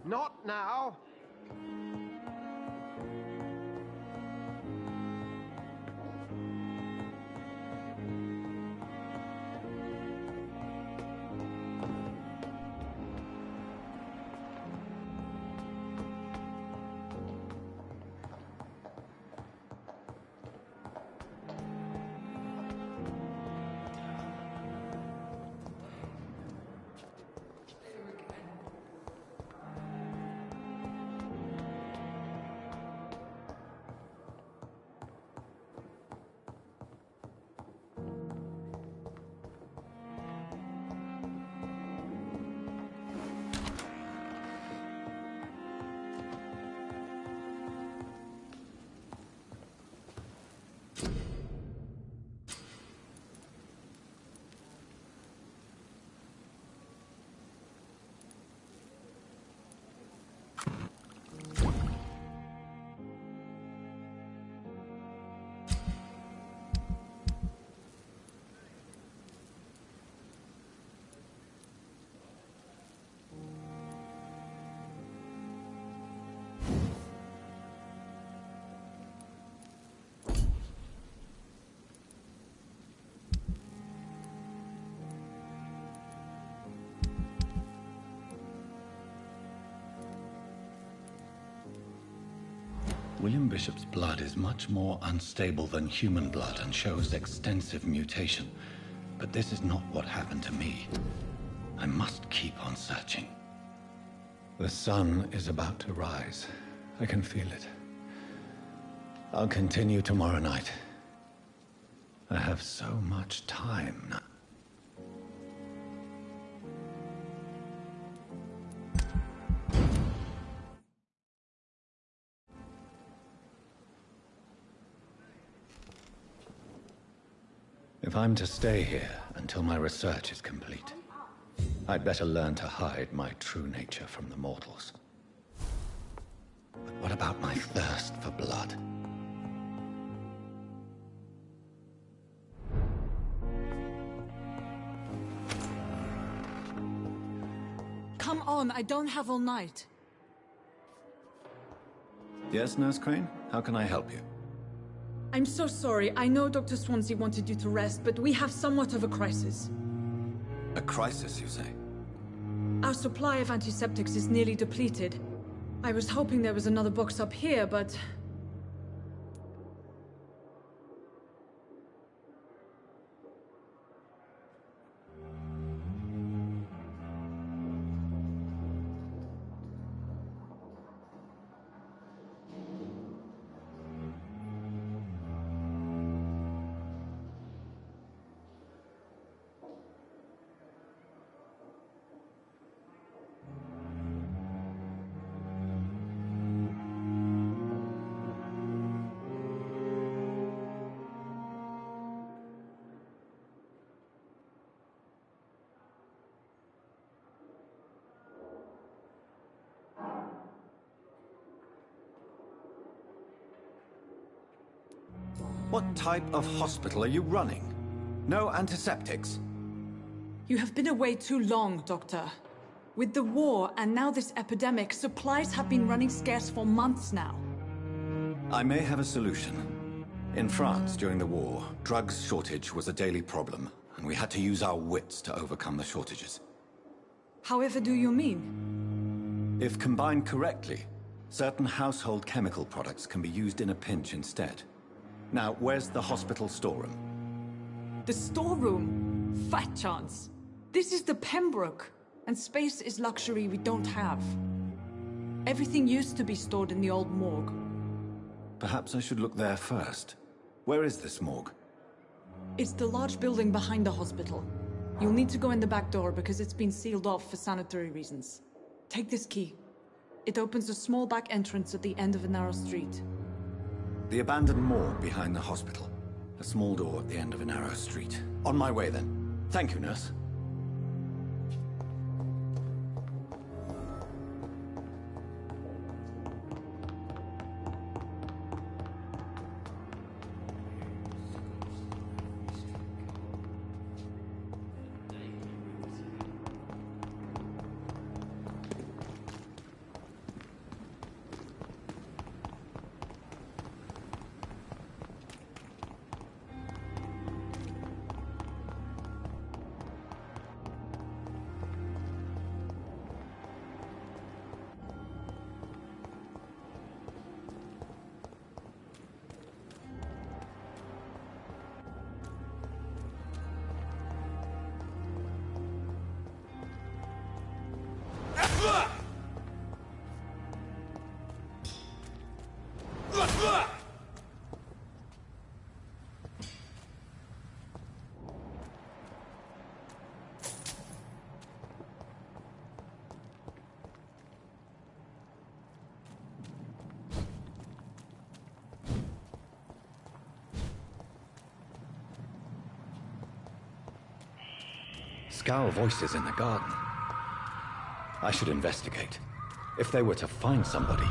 Not now. William Bishop's blood is much more unstable than human blood and shows extensive mutation. But this is not what happened to me. I must keep on searching. The sun is about to rise. I can feel it. I'll continue tomorrow night. I have so much time now. If I'm to stay here until my research is complete, I'd better learn to hide my true nature from the mortals. But what about my thirst for blood? Come on, I don't have all night. Yes, Nurse Crane? How can I help you? I'm so sorry. I know Dr. Swansea wanted you to rest, but we have somewhat of a crisis. A crisis, you say? Our supply of antiseptics is nearly depleted. I was hoping there was another box up here, but... What type of hospital are you running? No antiseptics? You have been away too long, Doctor. With the war and now this epidemic, supplies have been running scarce for months now. I may have a solution. In France, during the war, drugs shortage was a daily problem, and we had to use our wits to overcome the shortages. However do you mean? If combined correctly, certain household chemical products can be used in a pinch instead. Now, where's the hospital storeroom? The storeroom? Fat chance. This is the Pembroke, and space is luxury we don't have. Everything used to be stored in the old morgue. Perhaps I should look there first. Where is this morgue? It's the large building behind the hospital. You'll need to go in the back door because it's been sealed off for sanitary reasons. Take this key. It opens a small back entrance at the end of a narrow street. The abandoned morgue behind the hospital. A small door at the end of a narrow street. On my way, then. Thank you, nurse. Scowl voices in the garden. I should investigate. If they were to find somebody...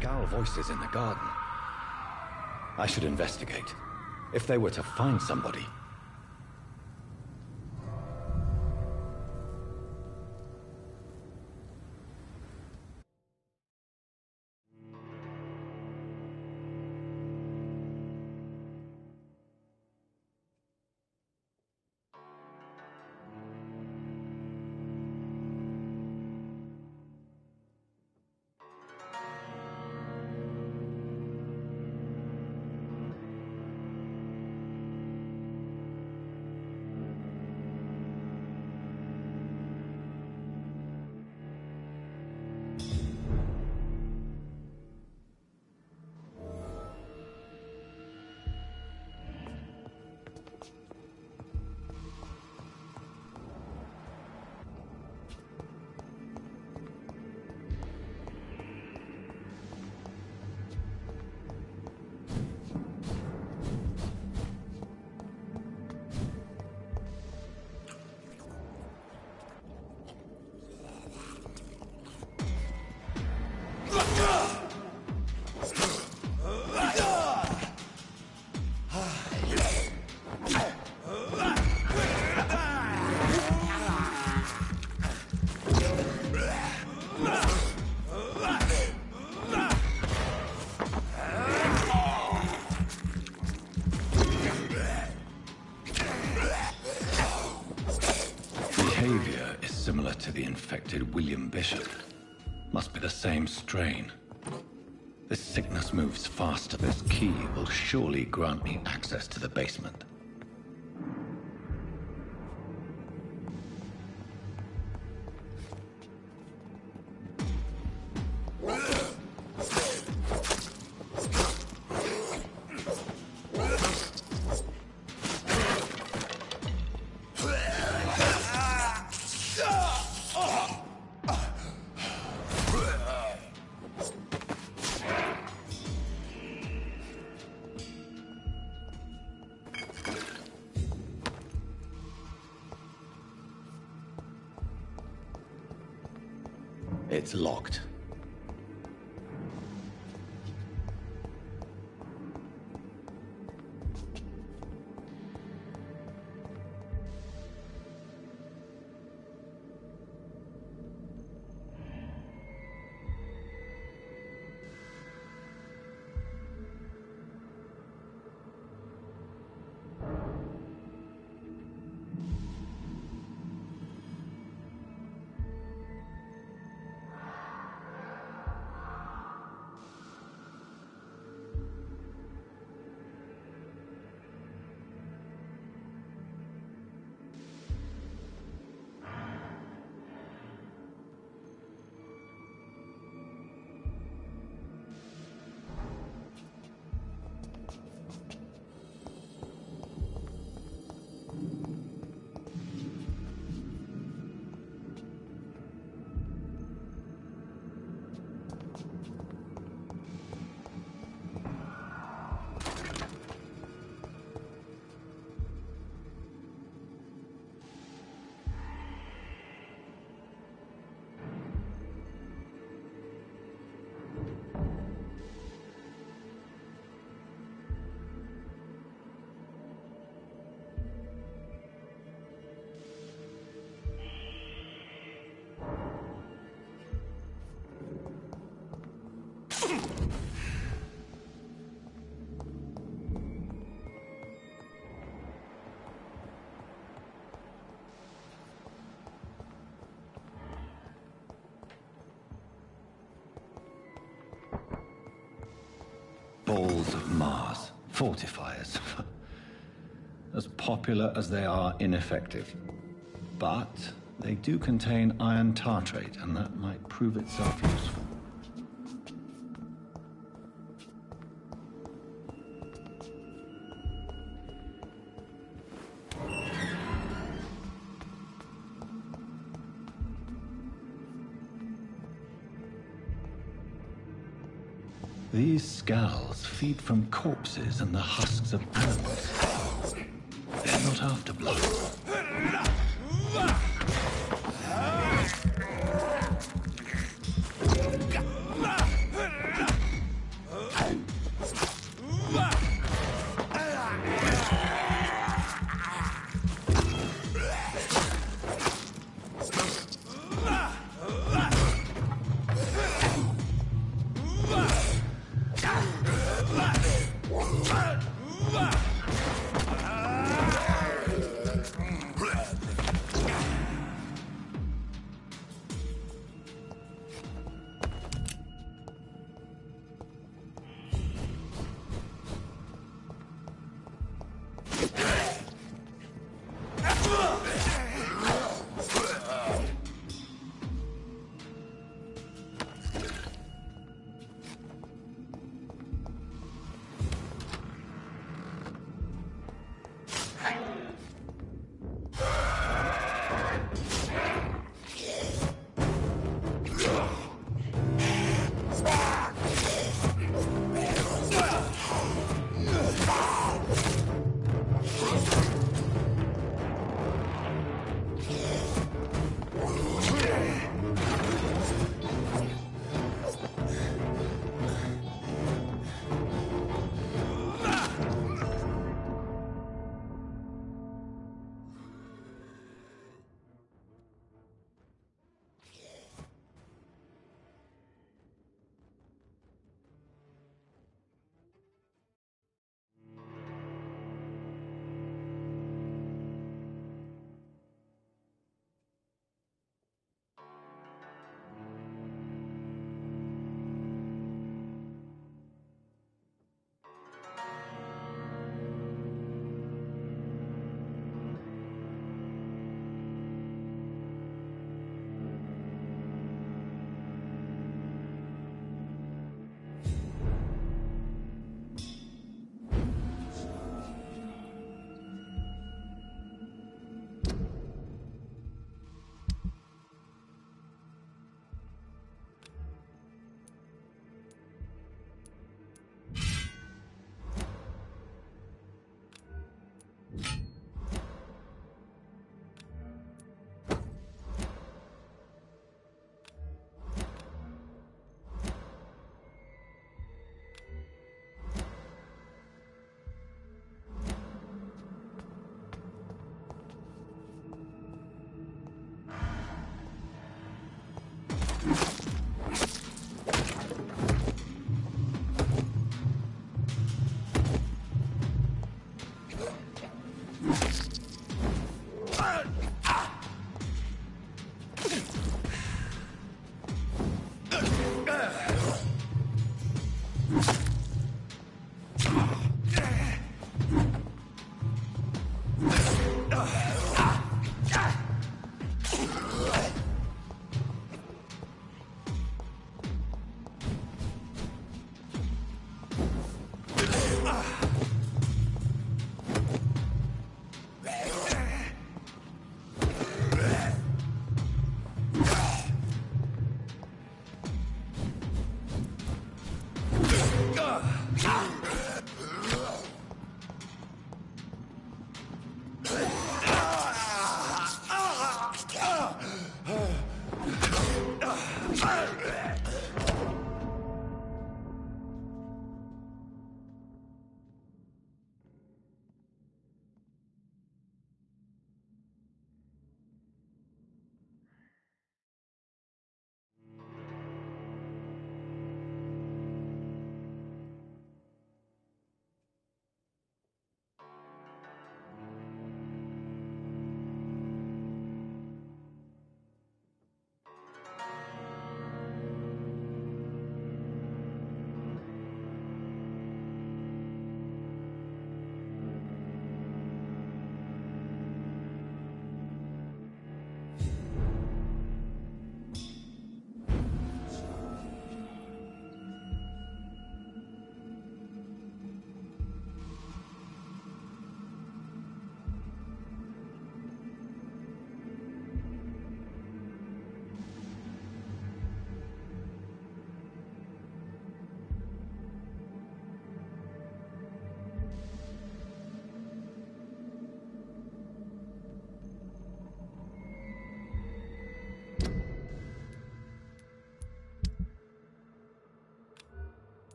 Scowl voices in the garden. I should investigate. If they were to find somebody... Similar to the infected William Bishop. Must be the same strain. This sickness moves faster. This key will surely grant me access to the basement. It's locked. Balls of Mars. Fortifiers. As popular as they are ineffective. But they do contain iron tartrate, and that might prove itself useful. These scowls feed from corpses and the husks of animals. They're not after blood.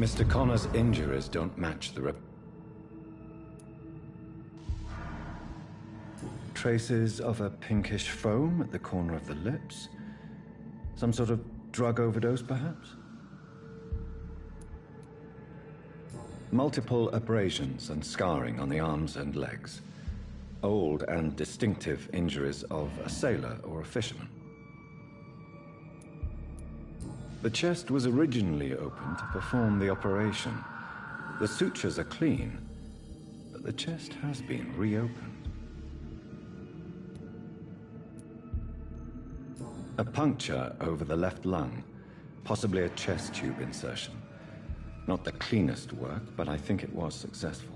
Mr. Connor's injuries don't match the traces of a pinkish foam at the corner of the lips. Some sort of drug overdose, perhaps? Multiple abrasions and scarring on the arms and legs. Old and distinctive injuries of a sailor or a fisherman. The chest was originally opened to perform the operation. The sutures are clean, but the chest has been reopened. A puncture over the left lung, possibly a chest tube insertion. Not the cleanest work, but I think it was successful.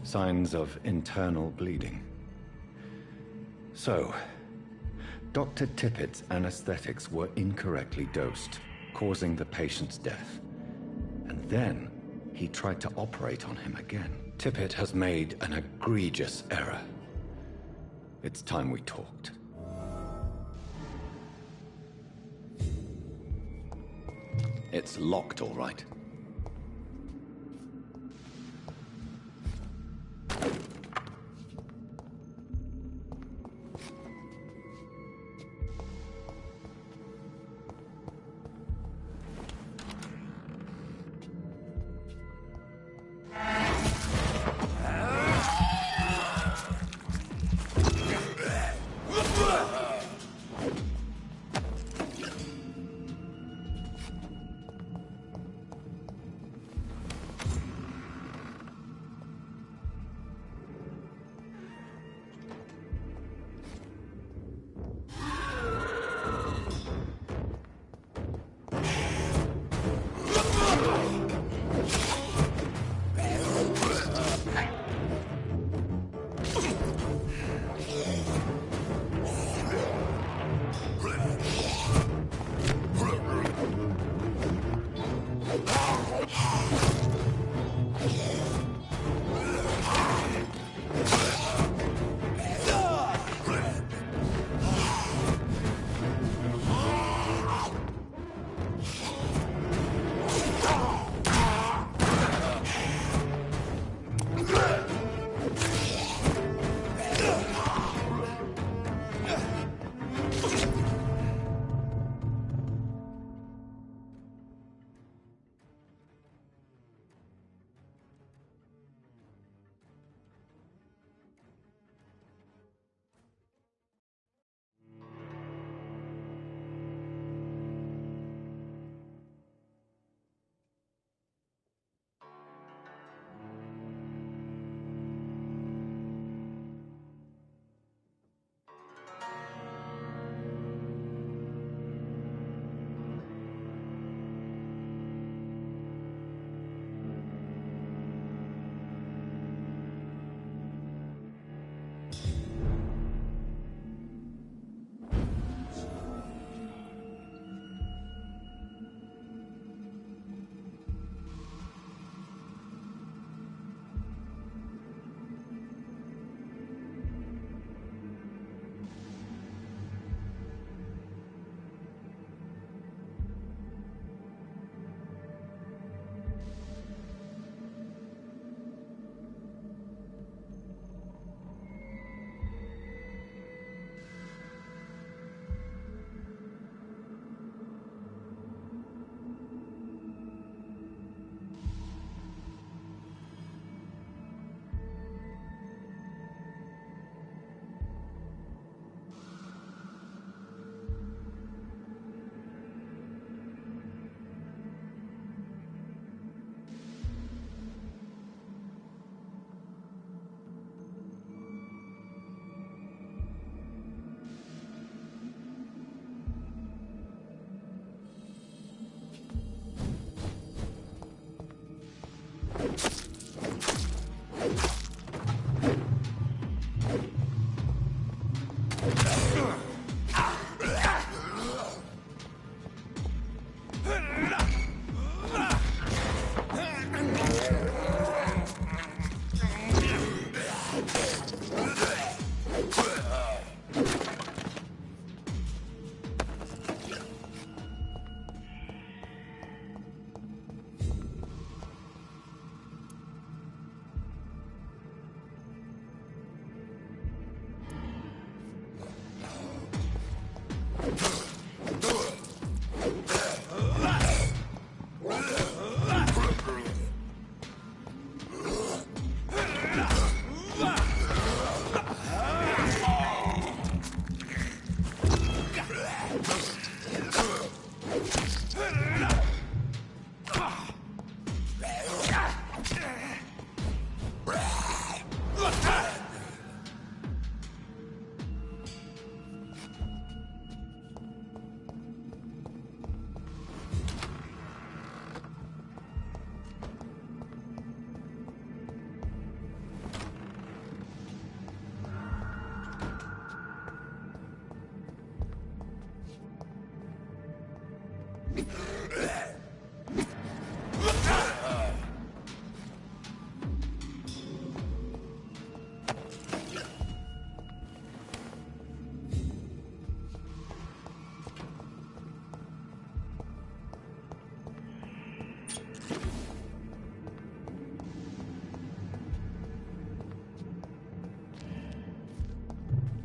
Signs of internal bleeding. So, Dr. Tippett's anesthetics were incorrectly dosed, causing the patient's death. And then, he tried to operate on him again. Tippett has made an egregious error. It's time we talked. It's locked, all right.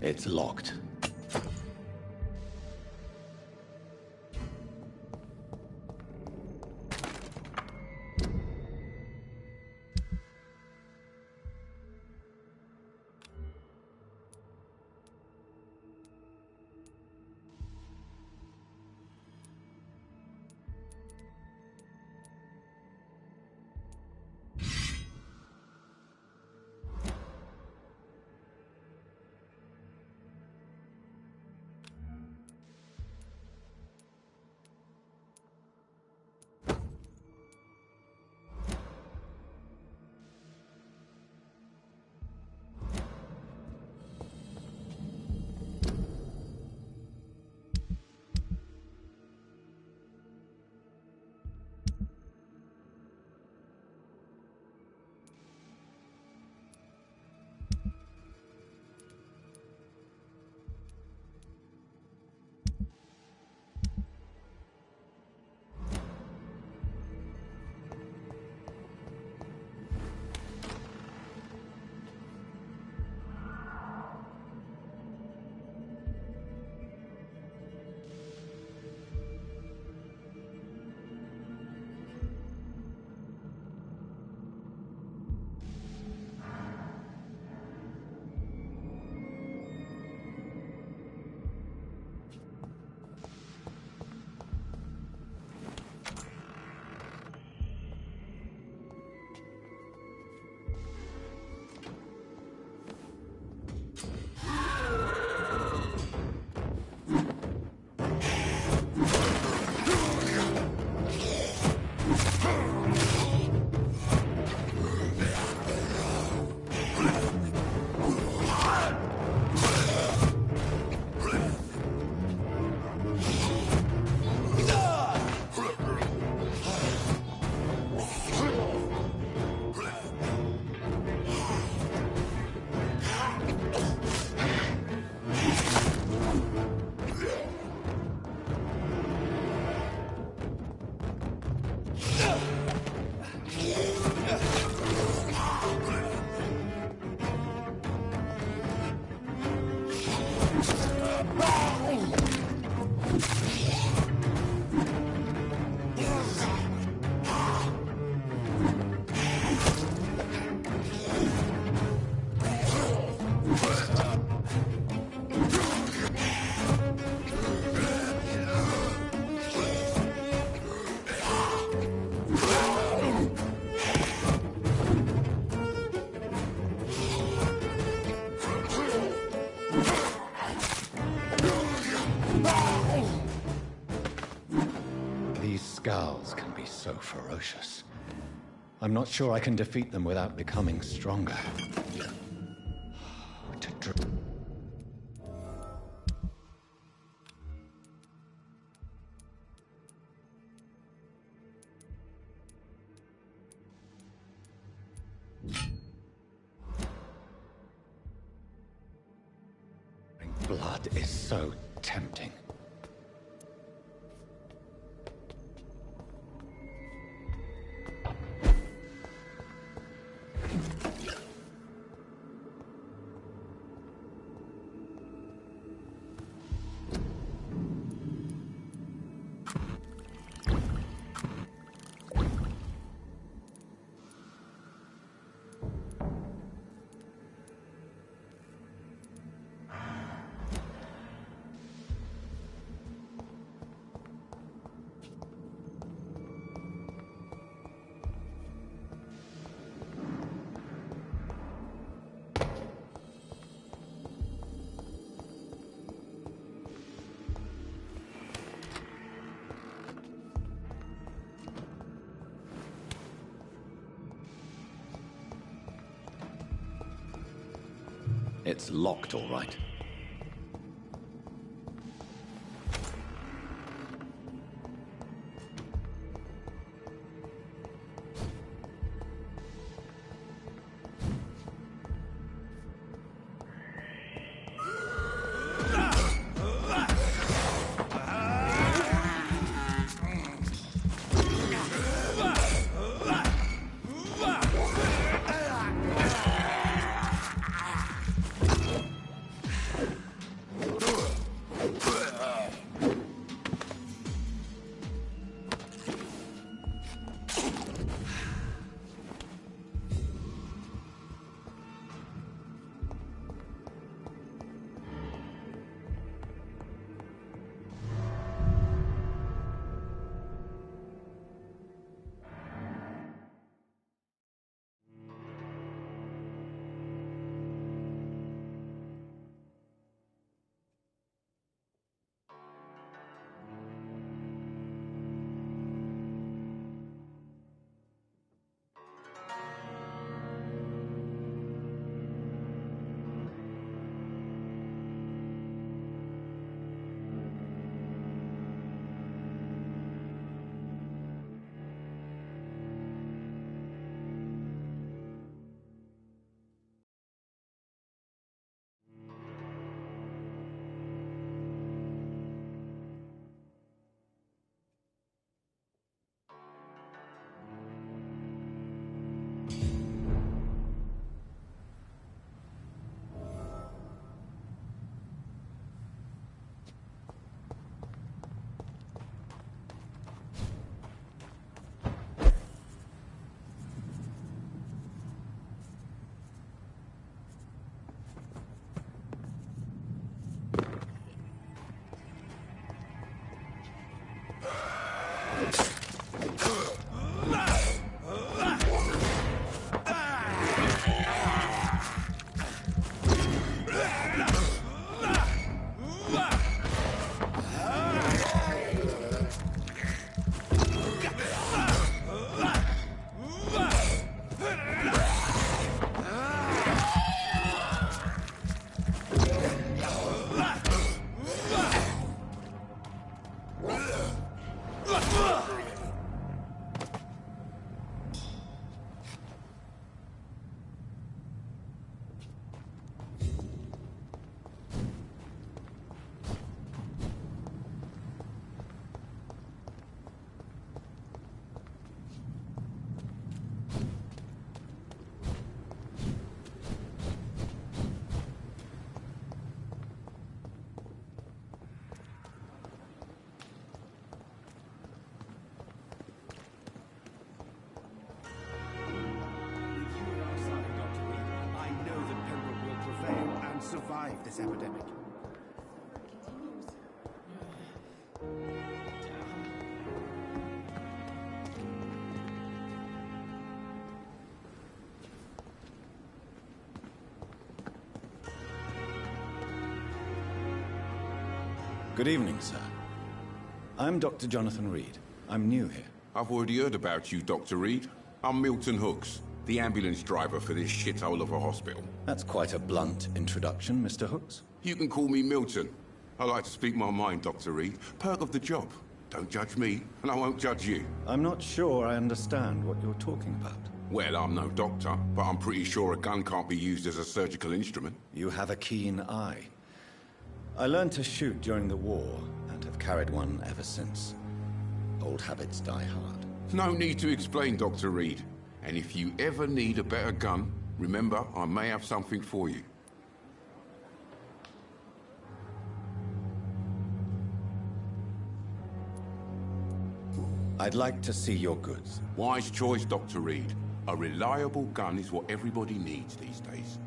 It's locked. Skulls can be so ferocious. I'm not sure I can defeat them without becoming stronger. Blood is so tempting. It's locked, all right. Survive this epidemic. Good evening, sir. I'm Dr. Jonathan Reed. I'm new here. I've already heard about you, Dr. Reed. I'm Milton Hooks, the ambulance driver for this shithole of a hospital. That's quite a blunt introduction, Mr. Hooks. You can call me Milton. I like to speak my mind, Dr. Reed. Perk of the job. Don't judge me, and I won't judge you. I'm not sure I understand what you're talking about. Well, I'm no doctor, but I'm pretty sure a gun can't be used as a surgical instrument. You have a keen eye. I learned to shoot during the war, and have carried one ever since. Old habits die hard. No need to explain, Dr. Reed. And if you ever need a better gun, remember, I may have something for you. I'd like to see your goods. Wise choice, Dr. Reed. A reliable gun is what everybody needs these days.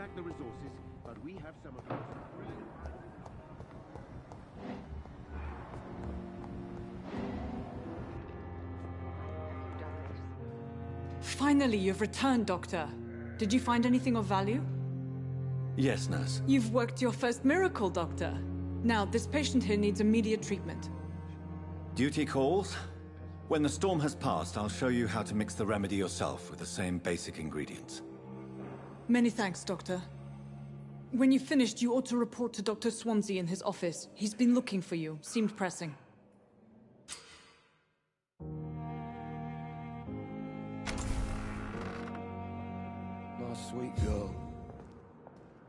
lack the resources, but we have some of those. Finally, you've returned, Doctor. Did you find anything of value? Yes, nurse. You've worked your first miracle, Doctor. Now, this patient here needs immediate treatment. Duty calls? When the storm has passed, I'll show you how to mix the remedy yourself with the same basic ingredients. Many thanks, Doctor. When you've finished, you ought to report to Dr. Swansea in his office. He's been looking for you. Seemed pressing. My sweet girl.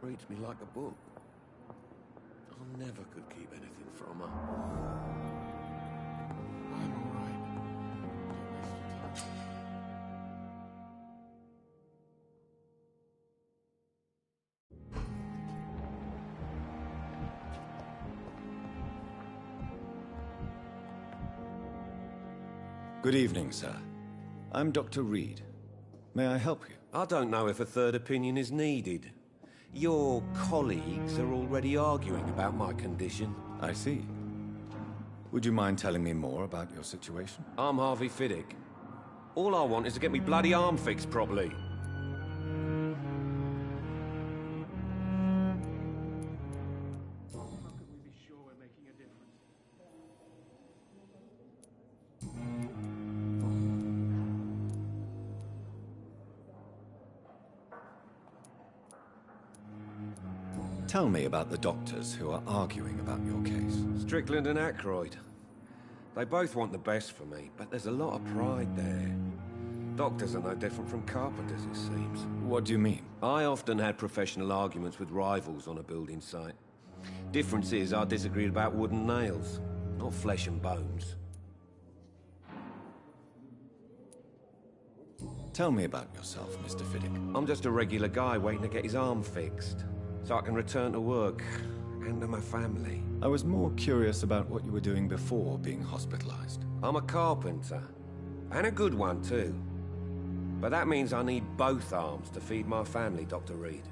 Reads me like a book. I never could keep anything from her. I'm all right. Good evening, sir. I'm Dr. Reed. May I help you? I don't know if a third opinion is needed. Your colleagues are already arguing about my condition. I see. Would you mind telling me more about your situation? I'm Harvey Fiddick. All I want is to get me bloody arm fixed properly. Tell me about the doctors who are arguing about your case. Strickland and Aykroyd. They both want the best for me, but there's a lot of pride there. Doctors are no different from carpenters, it seems. What do you mean? I often had professional arguments with rivals on a building site. Difference is I disagreed about wooden nails, not flesh and bones. Tell me about yourself, Mr. Fiddick. I'm just a regular guy waiting to get his arm fixed, so I can return to work and to my family. I was more curious about what you were doing before being hospitalized. I'm a carpenter, and a good one too. But that means I need both arms to feed my family, Dr. Reed.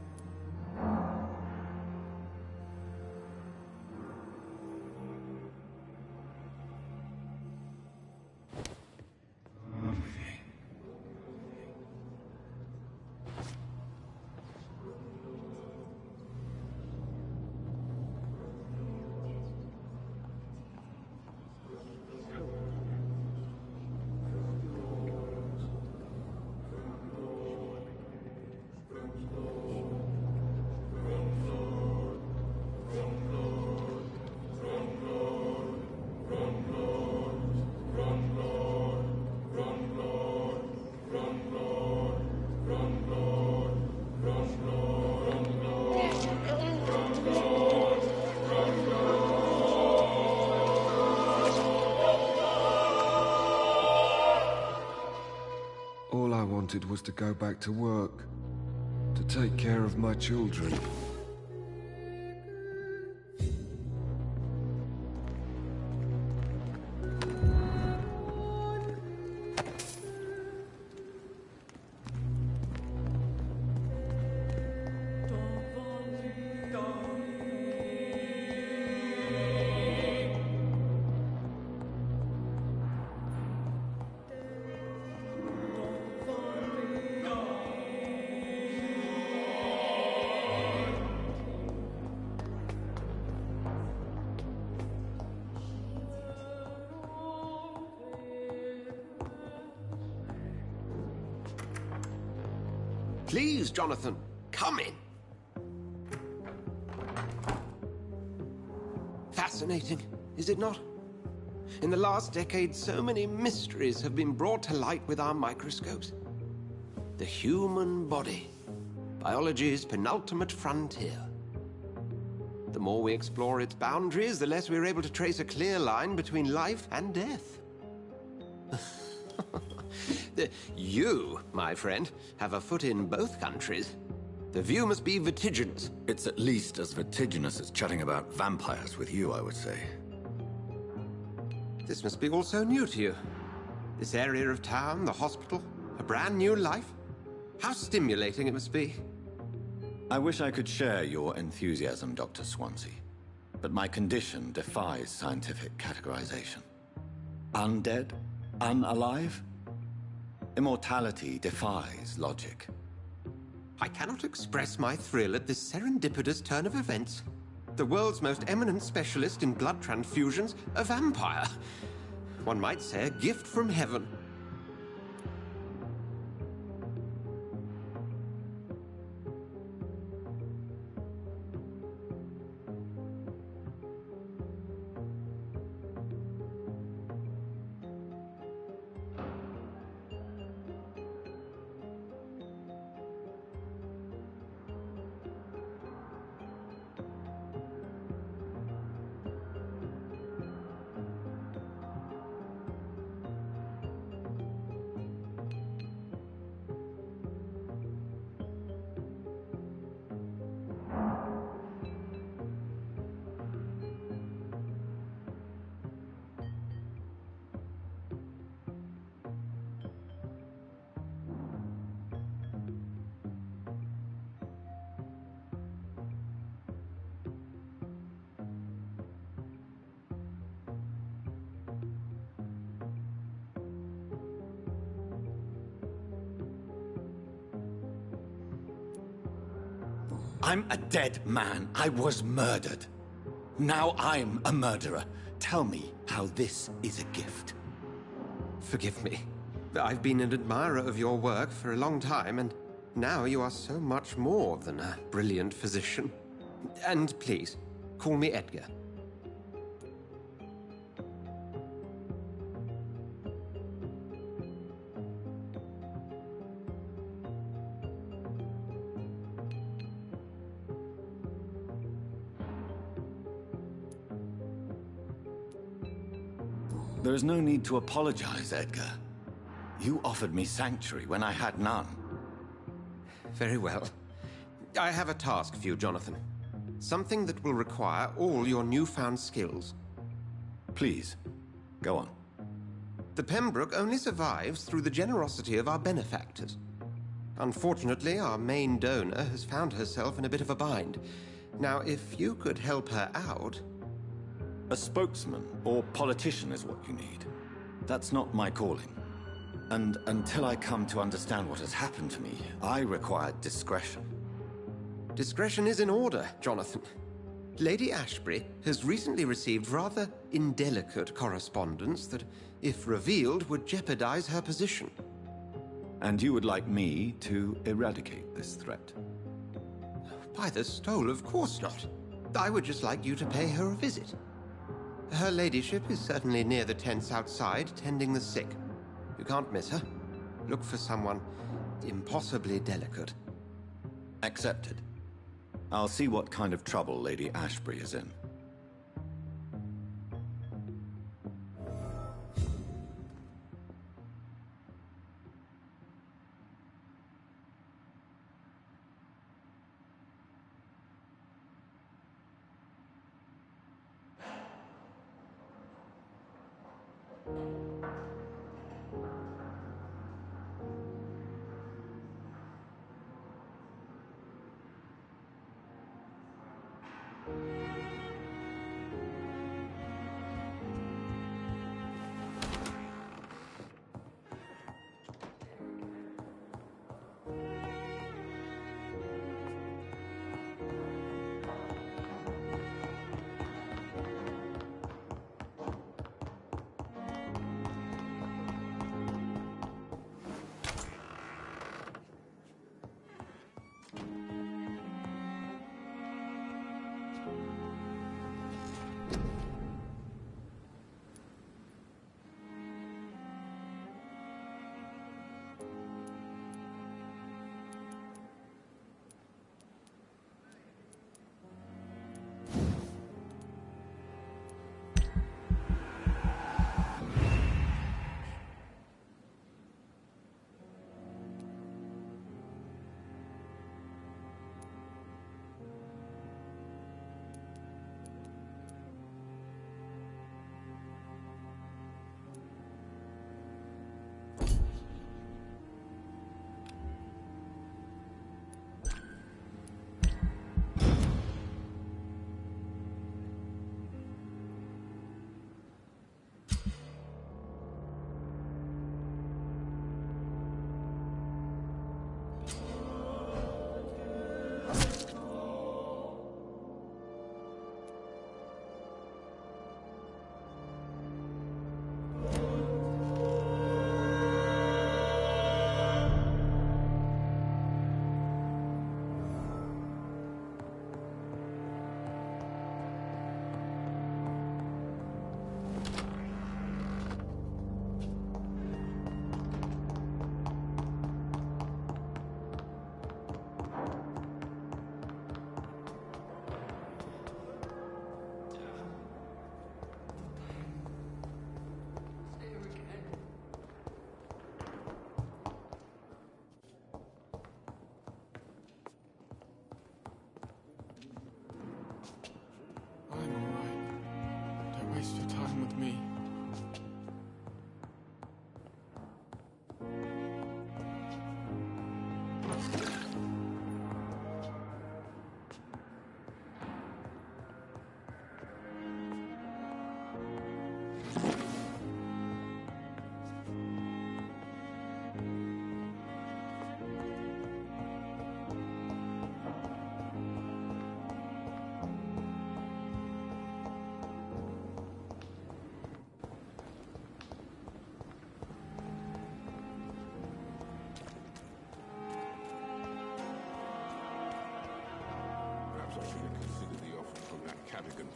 All I wanted was to go back to work, to take care of my children. Please, Jonathan, come in. Fascinating, is it not? In the last decade, so many mysteries have been brought to light with our microscopes. The human body, biology's penultimate frontier. The more we explore its boundaries, the less we're able to trace a clear line between life and death. You, my friend, have a foot in both countries. The view must be vertiginous. It's at least as vertiginous as chatting about vampires with you, I would say. This must be all so new to you. This area of town, the hospital, a brand new life. How stimulating it must be. I wish I could share your enthusiasm, Dr. Swansea. But my condition defies scientific categorization. Undead? Unalive? Immortality defies logic. I cannot express my thrill at this serendipitous turn of events. The world's most eminent specialist in blood transfusions, a vampire. One might say a gift from heaven. I'm a dead man. I was murdered. Now I'm a murderer. Tell me how this is a gift. Forgive me. I've been an admirer of your work for a long time, and now you are so much more than a brilliant physician. And please, call me Edgar. There is no need to apologize, Edgar. You offered me sanctuary when I had none. Very well. I have a task for you, Jonathan. Something that will require all your newfound skills. Please, go on. The Pembroke only survives through the generosity of our benefactors. Unfortunately, our main donor has found herself in a bit of a bind. Now, if you could help her out... A spokesman or politician is what you need. That's not my calling. And until I come to understand what has happened to me, I require discretion. Discretion is in order, Jonathan. Lady Ashbury has recently received rather indelicate correspondence that, if revealed, would jeopardize her position. And you would like me to eradicate this threat? By the stole, of course not. I would just like you to pay her a visit. Her ladyship is certainly near the tents outside, tending the sick. You can't miss her. Look for someone impossibly delicate. Accepted. I'll see what kind of trouble Lady Ashbury is in.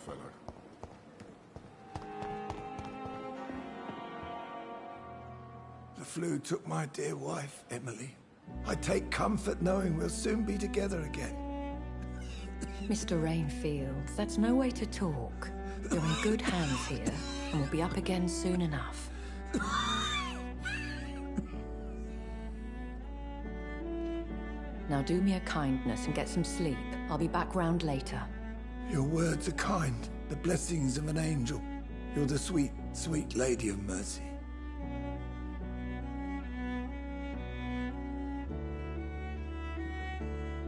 fellow. The flu took my dear wife, Emily. I take comfort knowing we'll soon be together again. Mr. Rainfield, that's no way to talk. You're in good hands here, and we'll be up again soon enough. Now do me a kindness and get some sleep. I'll be back round later. Your words are kind, the blessings of an angel. You're the sweet, sweet Lady of Mercy.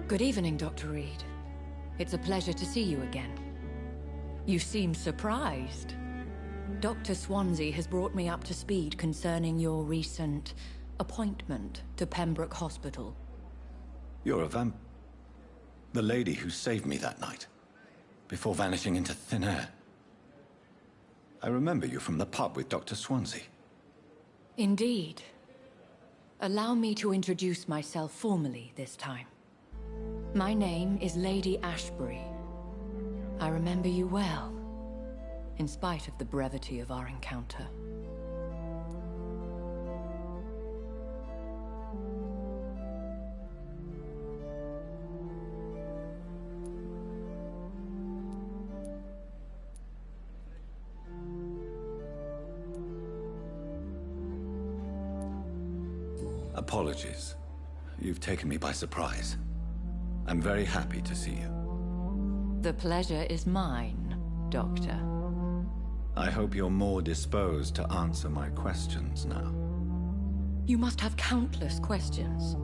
Good evening, Dr. Reed. It's a pleasure to see you again. You seem surprised. Dr. Swansea has brought me up to speed concerning your recent appointment to Pembroke Hospital. You're a the lady who saved me that night, before vanishing into thin air. I remember you from the pub with Dr. Swansea. Indeed. Allow me to introduce myself formally this time. My name is Lady Ashbury. I remember you well, in spite of the brevity of our encounter. Apologies. You've taken me by surprise. I'm very happy to see you. The pleasure is mine, Doctor. I hope you're more disposed to answer my questions now. You must have countless questions,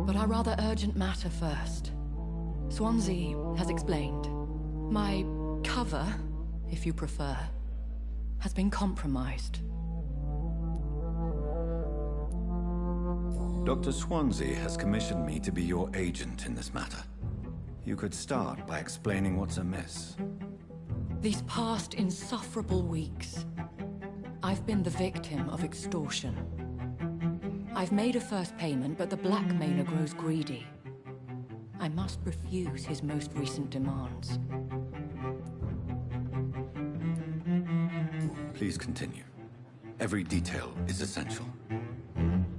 but our rather urgent matter first. Swansea has explained. My cover, if you prefer, has been compromised. Dr. Swansea has commissioned me to be your agent in this matter. You could start by explaining what's amiss. These past insufferable weeks, I've been the victim of extortion. I've made a first payment, but the blackmailer grows greedy. I must refuse his most recent demands. Please continue. Every detail is essential.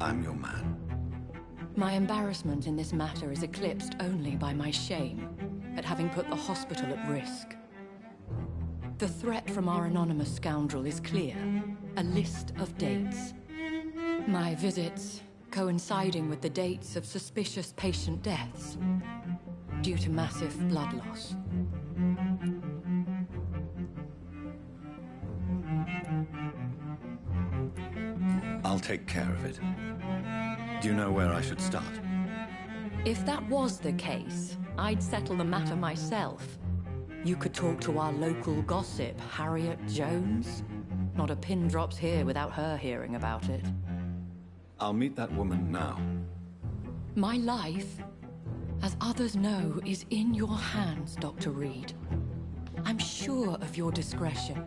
I'm your man. My embarrassment in this matter is eclipsed only by my shame at having put the hospital at risk. The threat from our anonymous scoundrel is clear. A list of dates. My visits coinciding with the dates of suspicious patient deaths due to massive blood loss. I'll take care of it. Do you know where I should start? If that was the case, I'd settle the matter myself. You could talk to our local gossip, Harriet Jones. Not a pin drops here without her hearing about it. I'll meet that woman now. My life, as others know, is in your hands, Dr. Reed. I'm sure of your discretion,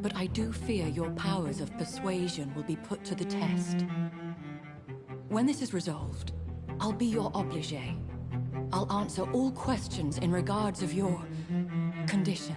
but I do fear your powers of persuasion will be put to the test. When this is resolved, I'll be your obligé. I'll answer all questions in regards of your condition.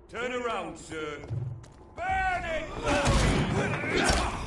Turn around, sir. Burn it!